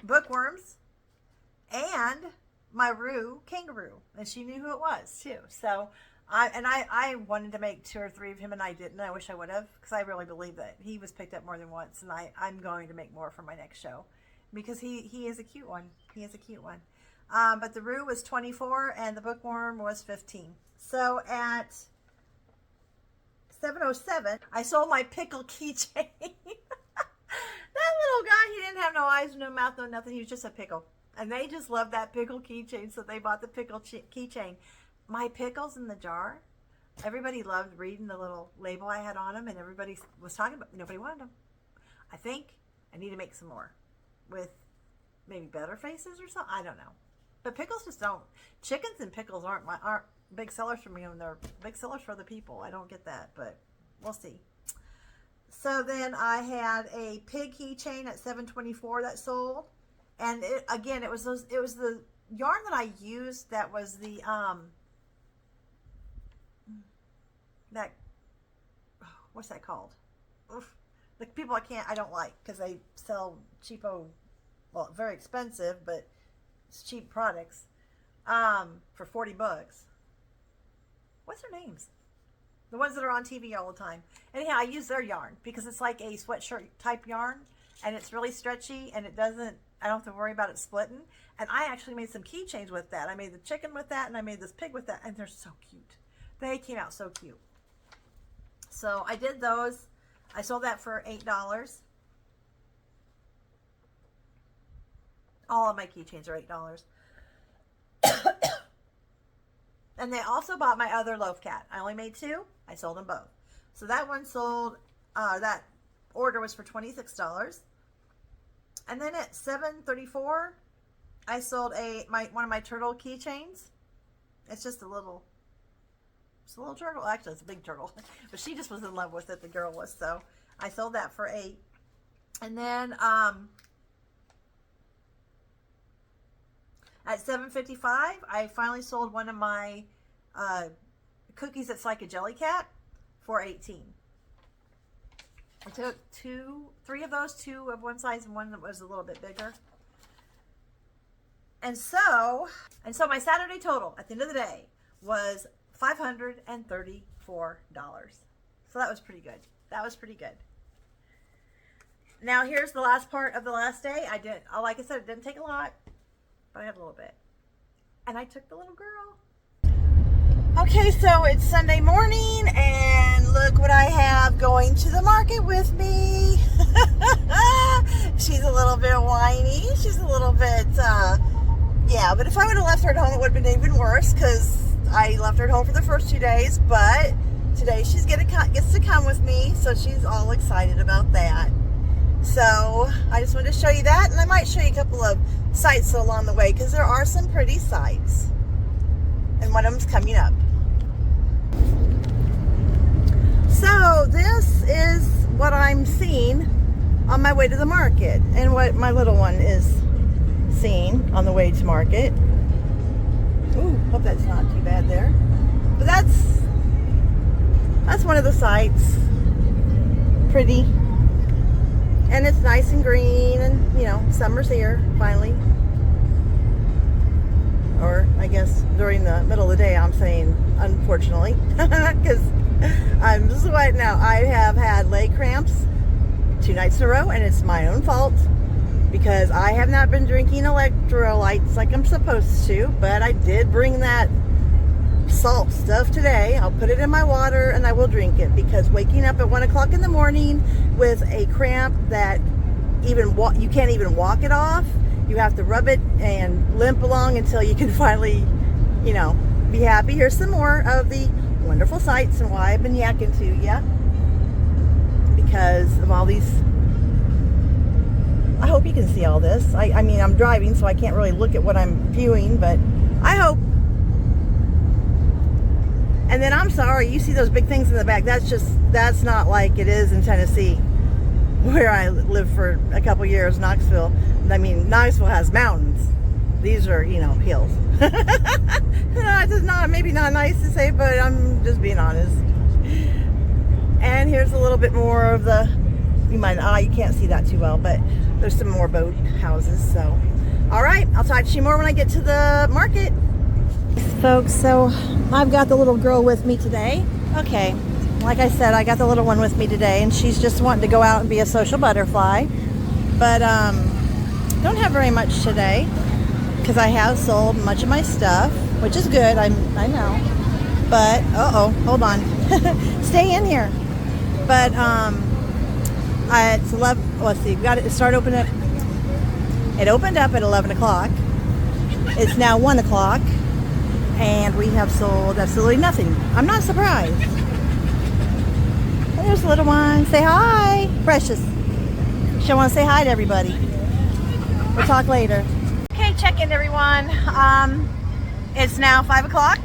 bookworms and my kangaroo, and she knew who it was too. So I wanted to make 2 or 3 of him, and I didn't. I wish I would have, because I really believe that he was picked up more than once, and I'm going to make more for my next show because he is a cute one. He is a cute one. But the roo was 24 and the bookworm was 15. So at 7:07, I sold my pickle keychain. That little guy, he didn't have no eyes, no mouth, no nothing. He was just a pickle. And they just loved that pickle keychain, so they bought the pickle keychain. My pickles in the jar, everybody loved reading the little label I had on them, and everybody was talking about, nobody wanted them. I think I need to make some more with maybe better faces or something. I don't know. But pickles just don't. Chickens and pickles aren't big sellers for me, and they're big sellers for other people. I don't get that, but we'll see. So then I had a pig keychain at 7:24 that sold, and it was the yarn that I used that was the what's that called? Oof. The people I don't like because they sell cheapo, well, very expensive, but it's cheap products for $40. What's their names? The ones that are on TV all the time. Anyhow, I use their yarn because it's like a sweatshirt type yarn, and it's really stretchy, and I don't have to worry about it splitting. And I actually made some keychains with that. I made the chicken with that, and I made this pig with that, and they're so cute. They came out so cute. So I did those. I sold that for $8. All of my keychains are $8. And they also bought my other loaf cat. I only made 2. I sold them both. So that one sold, that order was for $26. And then at 7:34, I sold one of my turtle keychains. It's just a little turtle. Actually, it's a big turtle. But she just was in love with it, the girl was. So I sold that for $8. And then at 7:55, I finally sold one of my cookies that's like a jelly cat for $18. I took 3 of those, 2 of one size and one that was a little bit bigger. And so my Saturday total at the end of the day was $534. So that was pretty good. Now here's the last part of the last day. Like I said, it didn't take a lot, but I have a little bit. And I took the little girl. Okay, so it's Sunday morning, and look what I have going to the market with me. She's a little bit whiny. She's a little bit, yeah, but if I would have left her at home, it would have been even worse, because I left her at home for the first 2 days, but today she's gets to come with me, so she's all excited about that. So I just wanted to show you that, and I might show you a couple of sights along the way, because there are some pretty sights, and one of them's coming up. So this is what I'm seeing on my way to the market, and what my little one is seeing on the way to market. Ooh, hope that's not too bad there. But that's one of the sights. Pretty. And it's nice and green, and you know, summer's here finally. Or I guess during the middle of the day, I'm saying, unfortunately, because I'm sweating out. I have had leg cramps 2 nights in a row, and it's my own fault, because I have not been drinking electrolytes like I'm supposed to, but I did bring that salt stuff today. I'll put it in my water and I will drink it, because waking up at 1 o'clock in the morning with a cramp that you can't even walk it off, you have to rub it and limp along until you can finally, you know, be happy. Here's some more of the wonderful sights and why I've been yakking to you, because of all these. I hope you can see all this. I mean, I'm driving, so I can't really look at what I'm viewing, but I hope. And then I'm sorry, you see those big things in the back. That's not like it is in Tennessee, where I lived for a couple years, Knoxville. I mean, Knoxville has mountains. These are, you know, hills. It's not, maybe not nice to say, but I'm just being honest. And here's a little bit more of the, you can't see that too well, but there's some more boat houses. So, all right, I'll talk to you more when I get to the market. Folks, so I've got the little girl with me today. Okay, like I said, I got the little one with me today, and she's just wanting to go out and be a social butterfly. But don't have very much today, because I have sold much of my stuff, which is good. I know, but hold on, stay in here. But it's 11. Let's see, we got it. Start opening it. It opened up at 11 o'clock. It's now 1 o'clock. And we have sold absolutely nothing. I'm not surprised. There's the little one. Say hi, Precious. She'll want to say hi to everybody. We'll talk later. Okay, check in, everyone. It's now 5 o'clock.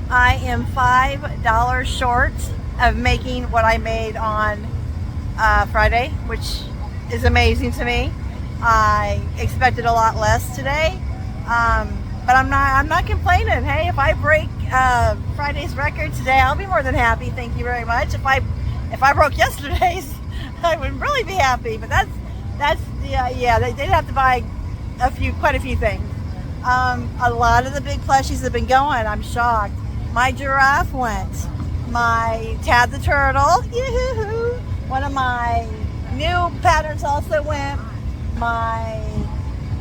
I am $5 short of making what I made on Friday, which is amazing to me. I expected a lot less today. But I'm not complaining. Hey, if I break Friday's record today, I'll be more than happy. Thank you very much. If I broke yesterday's, I would really be happy. But that's yeah. They did have to buy quite a few things. A lot of the big plushies have been going. I'm shocked. My giraffe went. My Tad the turtle. Yoo-hoo-hoo. One of my new patterns also went. My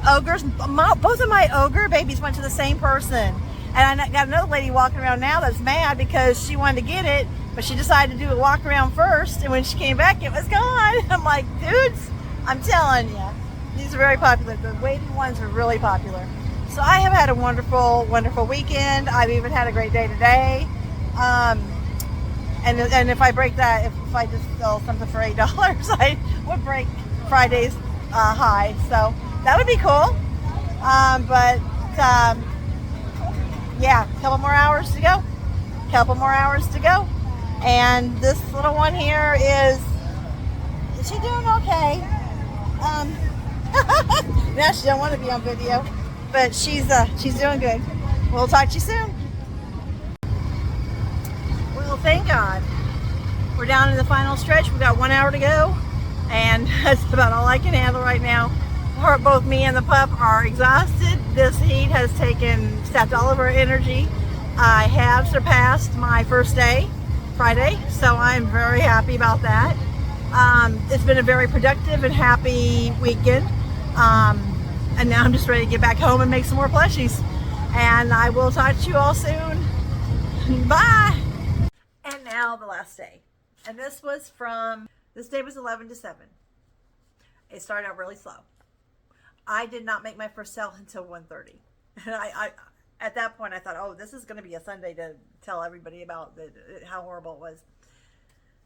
ogres, both of my ogre babies went to the same person, and I got another lady walking around now that's mad because she wanted to get it, but she decided to do a walk around first, and when she came back it was gone. I'm like, dudes, I'm telling you, these are very popular. The wavy ones are really popular. So I have had a wonderful weekend. I've even had a great day today, and if I break that, if I just sell something for $8, I would break Friday's high. So that would be cool. Yeah, a couple more hours to go. And this little one here is she doing okay? Now she don't want to be on video, but she's doing good. We'll talk to you soon. Well, thank God. We're down in the final stretch. We've got 1 hour to go, and that's about all I can handle right now. Both me and the pup are exhausted. This heat has sapped all of our energy. I have surpassed my first day, Friday, so I'm very happy about that. It's been a very productive and happy weekend. And now I'm just ready to get back home and make some more plushies. And I will talk to you all soon. Bye. And now the last day. And this day was 11 to 7. It started out really slow. I did not make my first sale until 1:30. And I at that point I thought, oh, this is going to be a Sunday to tell everybody about how horrible it was.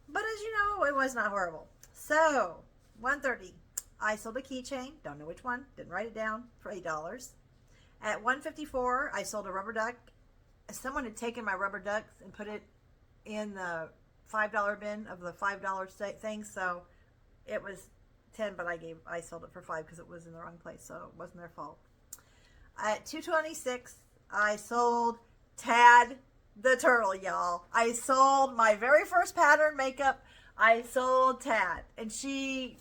But as you know, it was not horrible. So 1:30, I sold a keychain. Don't know which one. Didn't write it down, for $8. At 1:54, I sold a rubber duck. Someone had taken my rubber ducks and put it in the $5 bin of the $5 thing. So it was 10, but I sold it for 5 because it was in the wrong place. So it wasn't their fault. At 2:26, I sold Tad the turtle, y'all. I sold my very first pattern makeup. I sold Tad, and she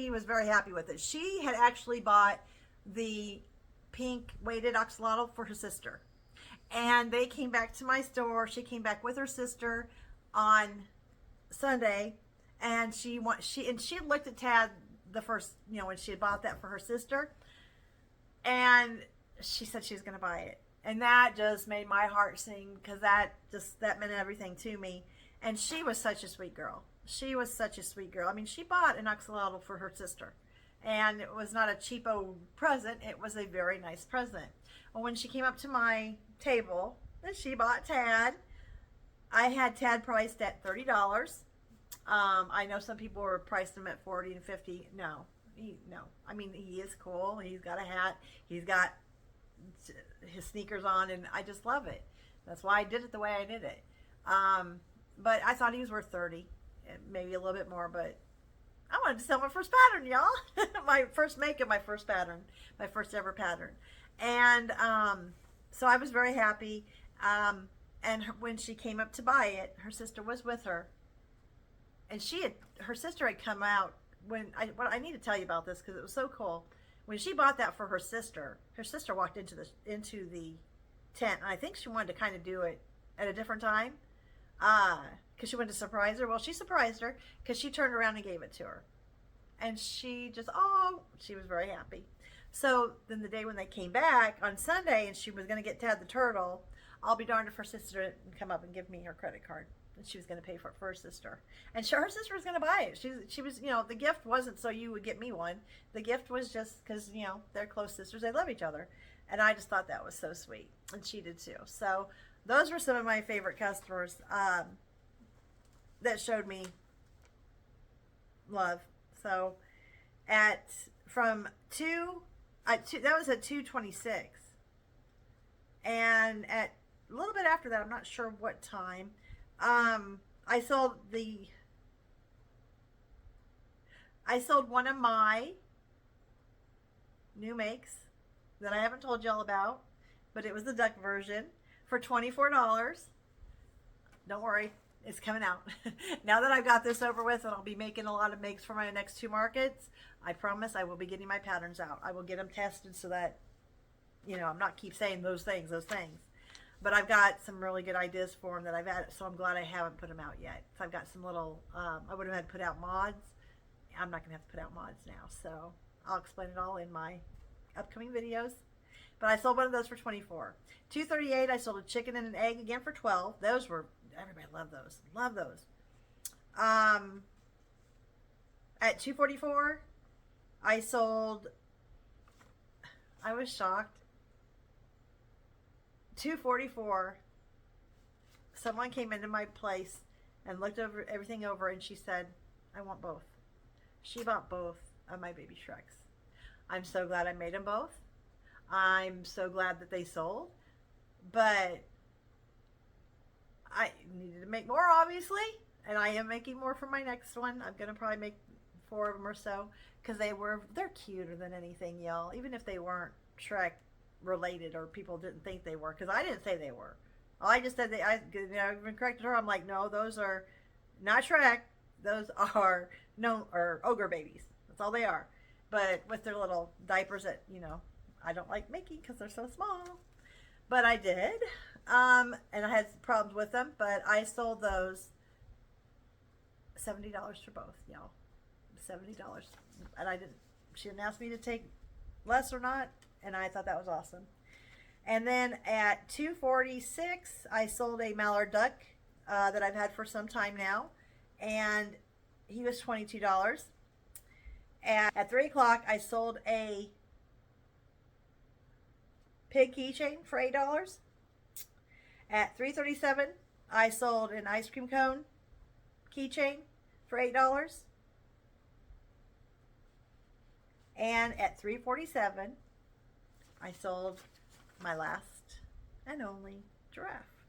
was very happy with it. She had actually bought the pink weighted axolotl for her sister, and they came back to my store. She came back with her sister on Sunday, and she had looked at Tad the first, when she had bought that for her sister, and she said she was going to buy it. And that just made my heart sing, because that meant everything to me. And she was such a sweet girl. She was such a sweet girl. I mean, she bought an axolotl for her sister. And it was not a cheapo present. It was a very nice present. Well, when she came up to my table, and she bought Tad, I had Tad priced at $30. I know some people were priced him at $40 and $50. No. I mean, he is cool. He's got a hat. He's got his sneakers on, and I just love it. That's why I did it the way I did it. But I thought he was worth $30, maybe a little bit more, but I wanted to sell my first pattern, y'all. My first makeup, my first pattern, my first ever pattern. And so I was very happy. And when she came up to buy it, her sister was with her, and her sister had come out I need to tell you about this because it was so cool. When she bought that for her sister walked into the tent, and I think she wanted to kind of do it at a different time, because she wanted to surprise her. Well, she surprised her because she turned around and gave it to her, and she was very happy. So then the day when they came back on Sunday, and she was going to get Tad the turtle, I'll be darned if her sister didn't come up and give me her credit card. And she was going to pay for it for her sister. And her sister was going to buy it. She was, the gift wasn't so you would get me one. The gift was just because, they're close sisters. They love each other. And I just thought that was so sweet. And she did too. So those were some of my favorite customers that showed me love. So that was at 2:26. And at a little bit after that, I'm not sure what time, I sold one of my new makes that I haven't told y'all about, but it was the duck version for $24. Don't worry, it's coming out. Now that I've got this over with, and I'll be making a lot of makes for my next 2 markets, I promise I will be getting my patterns out. I will get them tested so that, I'm not keep saying those things. But I've got some really good ideas for them that I've had, so I'm glad I haven't put them out yet. So I've got some little, I would have had to put out mods. I'm not going to have to put out mods now, so I'll explain it all in my upcoming videos. But I sold one of those for $24. $2.38, I sold a chicken and an egg again for $12. Those were, everybody loved those. Love those. At $2.44, I was shocked. $2.44, someone came into my place and looked everything over, and she said, I want both. She bought both of my baby Shreks. I'm so glad I made them both. I'm so glad that they sold, but I needed to make more, obviously, and I am making more for my next one. I'm going to probably make 4 of them or so, because they're cuter than anything, y'all, even if they weren't Shrek related or people didn't think they were, because I didn't say they were. I just said I even corrected her. I'm like, no, those are not Shrek. Those are ogre babies. That's all they are. But with their little diapers that I don't like making because they're so small. But I did, and I had problems with them. But I sold those $70 for both, y'all. $70. And she didn't ask me to take less or not, and I thought that was awesome. And then at $2.46, I sold a mallard duck that I've had for some time now, and he was $22. And at 3 o'clock, I sold a pig keychain for $8. At 3:37, I sold an ice cream cone keychain for $8. And at 3:47, I sold my last and only giraffe.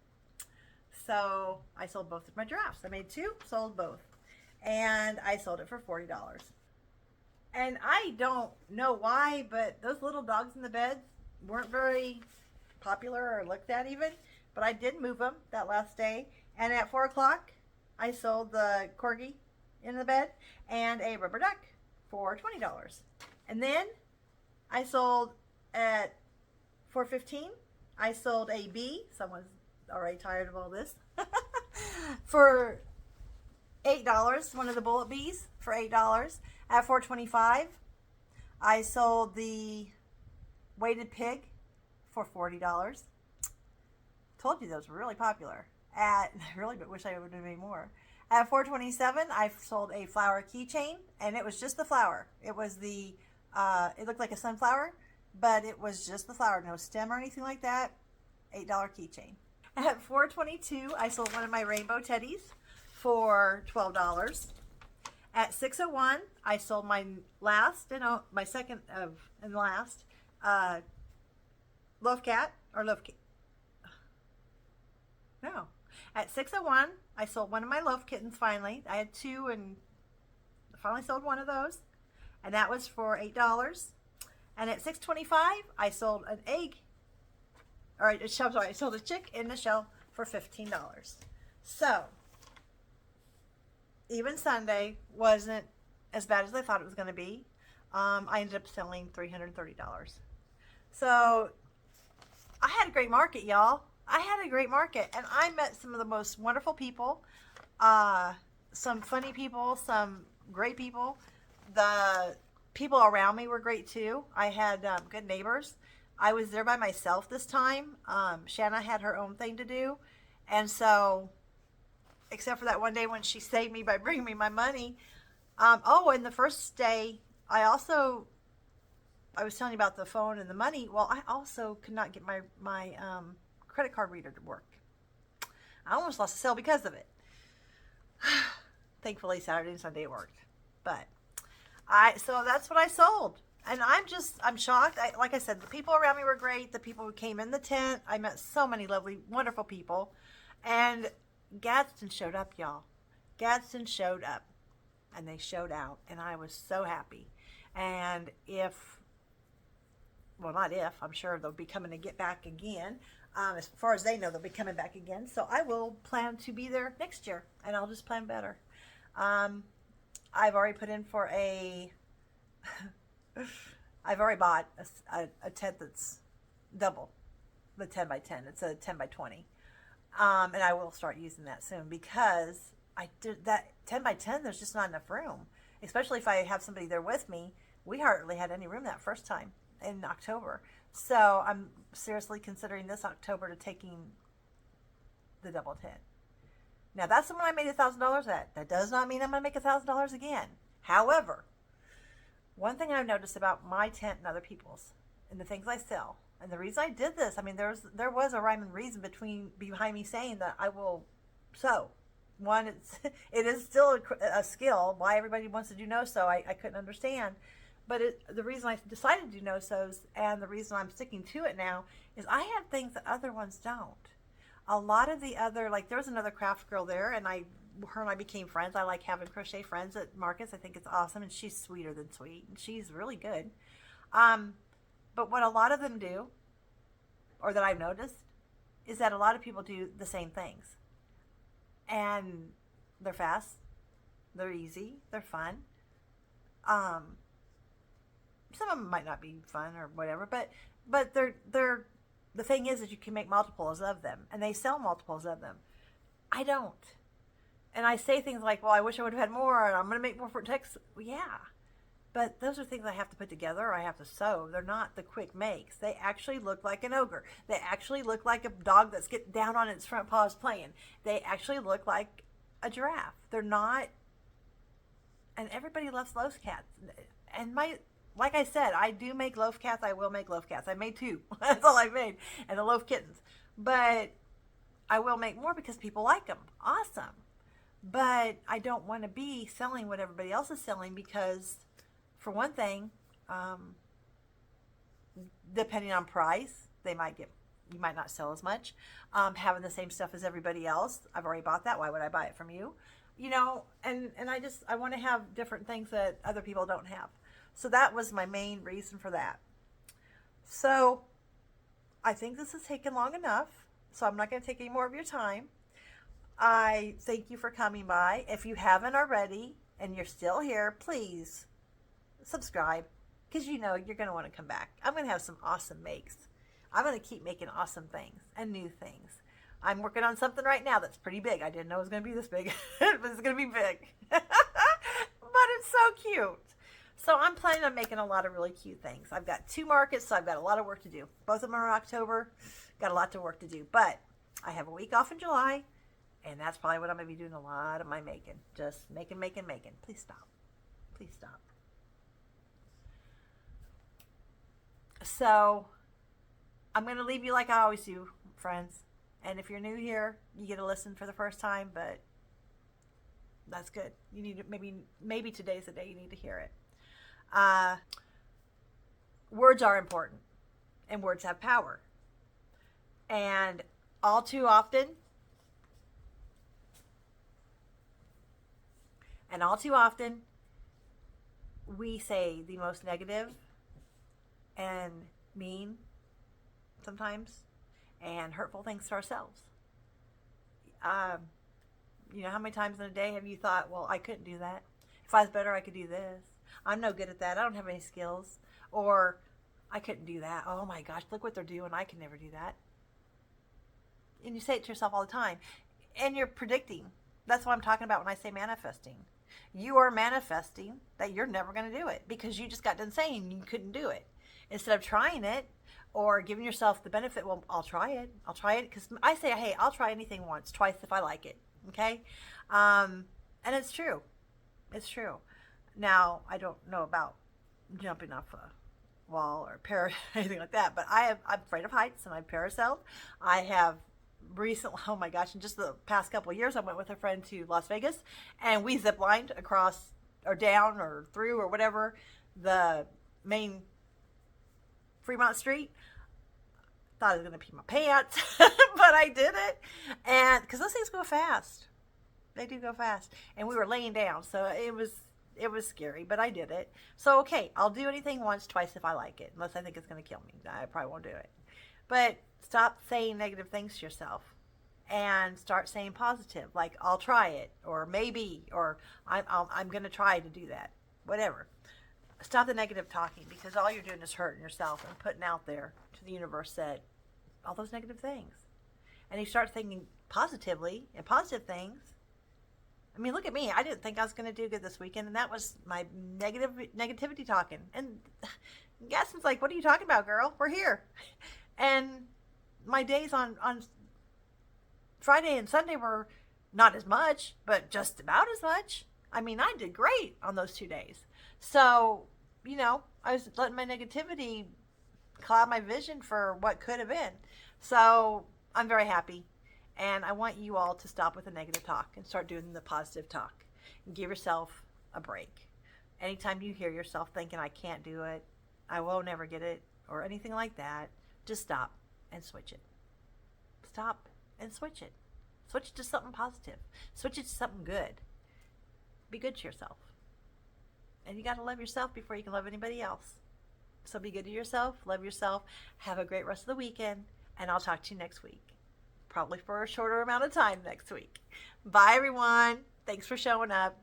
So I sold both of my giraffes. I made 2, sold both. And I sold it for $40. And I don't know why, but those little dogs in the beds weren't very popular or looked at even. But I did move them that last day. And at 4 o'clock, I sold the corgi in the bed and a rubber duck for $20. And then I sold at 4:15, I sold a bee. Someone's already tired of all this. For $8, one of the bullet bees for $8. At 4:25, I sold the weighted pig for $40. Told you those were really popular. I really wish I would have made more. At 4:27, I sold a flower keychain, and it was just the flower. It was the, it looked like a sunflower, but it was just the flower, no stem or anything like that. $8 keychain. At 4:22, I sold one of my rainbow teddies for $12. At 6:01, I sold my last and my second of and last loaf cat or loaf cat. No. At 6:01, I sold one of my loaf kittens finally. I had 2 and finally sold one of those. And that was for $8. And at 6:25, I sold an egg. All right, sorry, I sold a chick in the shell for $15. So, even Sunday wasn't as bad as I thought it was going to be. I ended up selling $330. So, I had a great market, y'all. I had a great market, and I met some of the most wonderful people, some funny people, some great people. The people around me were great too. I had good neighbors. I was there by myself this time. Shanna had her own thing to do, and so, except for that one day when she saved me by bringing me my money. And the first day, I was telling you about the phone and the money. Well, I also could not get my credit card reader to work. I almost lost a sale because of it. Thankfully, Saturday and Sunday it worked. But so that's what I sold. And I'm shocked. Like I said, the people around me were great. The people who came in the tent, I met so many lovely, wonderful people. And Gadsden showed up, y'all. Gadsden showed up. And they showed out. And I was so happy. And I'm sure they'll be coming to get back again. As far as they know, they'll be coming back again. So I will plan to be there next year, and I'll just plan better. I've already put in for I've already bought a tent that's double the 10 by 10. It's a 10 by 20. And I will start using that soon because I did that 10 by 10. There's just not enough room, especially if I have somebody there with me. We hardly had any room that first time in October. So I'm seriously considering this October to taking the double tent. Now that's the one I made $1,000 at. That does not mean I'm going to make $1,000 again. However, one thing I've noticed about my tent and other people's and the things I sell, and the reason I did this, there was a rhyme and reason behind me saying that I will sew. One, it is still a skill. Why everybody wants to do no-sew, I couldn't understand. But the reason I decided to do no-sews and the reason I'm sticking to it now is I have things that other ones don't. A lot of the other, like there was another craft girl there, and her and I became friends. I like having crochet friends at markets. I think it's awesome, and she's sweeter than sweet, and she's really good. But what a lot of them do, or that I've noticed, is that a lot of people do the same things. And they're fast, they're easy, they're fun. Some of them might not be fun or whatever, but they're the thing is that you can make multiples of them, and they sell multiples of them. I don't. And I say things like, well, I wish I would have had more, and I'm going to make more for text. Well, yeah. But those are things I have to put together or I have to sew. They're not the quick makes. They actually look like an ogre. They actually look like a dog that's getting down on its front paws playing. They actually look like a giraffe. They're not. And everybody loves loaf cats. And like I said, I do make loaf cats. I will make loaf cats. I made 2. That's all I made. And the loaf kittens. But I will make more because people like them. Awesome. But I don't want to be selling what everybody else is selling because, for one thing, depending on price, you might not sell as much. Having the same stuff as everybody else, I've already bought that. Why would I buy it from you? You know, and I want to have different things that other people don't have. So that was my main reason for that. So I think this has taken long enough. So I'm not going to take any more of your time. I thank you for coming by. If you haven't already and you're still here, please subscribe because you know you're going to want to come back. I'm going to have some awesome makes. I'm going to keep making awesome things and new things. I'm working on something right now that's pretty big. I didn't know it was going to be this big, but it's going to be big. But it's so cute. So I'm planning on making a lot of really cute things. I've got 2 markets, so I've got a lot of work to do. Both of them are in October. Got a lot of work to do. But I have a week off in July, and that's probably what I'm going to be doing a lot of my making. Just making. Please stop. Please stop. So I'm going to leave you like I always do, friends. And if you're new here, you get to listen for the first time, but that's good. You need to, maybe today's the day you need to hear it. Words are important, and words have power. And all too often, we say the most negative and mean sometimes and hurtful things to ourselves. You know, how many times in a day have you thought, well, I couldn't do that. If I was better, I could do this. I'm no good at that. I don't have any skills. Or I couldn't do that. Oh my gosh, look what they're doing. I can never do that. And you say it to yourself all the time. And you're predicting. That's what I'm talking about when I say manifesting. You are manifesting that you're never going to do it because you just got done saying you couldn't do it. Instead of trying it or giving yourself the benefit, well, I'll try it. Because I say, hey, I'll try anything once, twice if I like it. Okay? And it's true. It's true. Now, I don't know about jumping off a wall or anything like that, but I'm afraid of heights and I've parasailed. I have recently, oh my gosh, in just the past couple of years, I went with a friend to Las Vegas and we zip lined across or down or through or whatever the main Fremont Street. Thought I was going to pee my pants, but I did it. And because those things go fast. They do go fast. And we were laying down, so it was scary, but I did it. So, okay, I'll do anything once, twice if I like it, unless I think it's going to kill me. I probably won't do it. But stop saying negative things to yourself and start saying positive, like I'll try it, or maybe, or I'm going to try to do that, whatever. Stop the negative talking because all you're doing is hurting yourself and putting out there to the universe that all those negative things. And you start thinking positively and positive things. I mean, look at me. I didn't think I was going to do good this weekend, and that was my negativity talking. And Gaston's like, what are you talking about, girl? We're here. And my days on Friday and Sunday were not as much, but just about as much. I mean, I did great on those 2 days. So, you know, I was letting my negativity cloud my vision for what could have been. So I'm very happy. And I want you all to stop with the negative talk and start doing the positive talk. And give yourself a break. Anytime you hear yourself thinking, I can't do it, I will never get it, or anything like that, just stop and switch it. Stop and switch it. Switch it to something positive. Switch it to something good. Be good to yourself. And you got to love yourself before you can love anybody else. So be good to yourself. Love yourself. Have a great rest of the weekend. And I'll talk to you next week. Probably for a shorter amount of time next week. Bye, everyone. Thanks for showing up.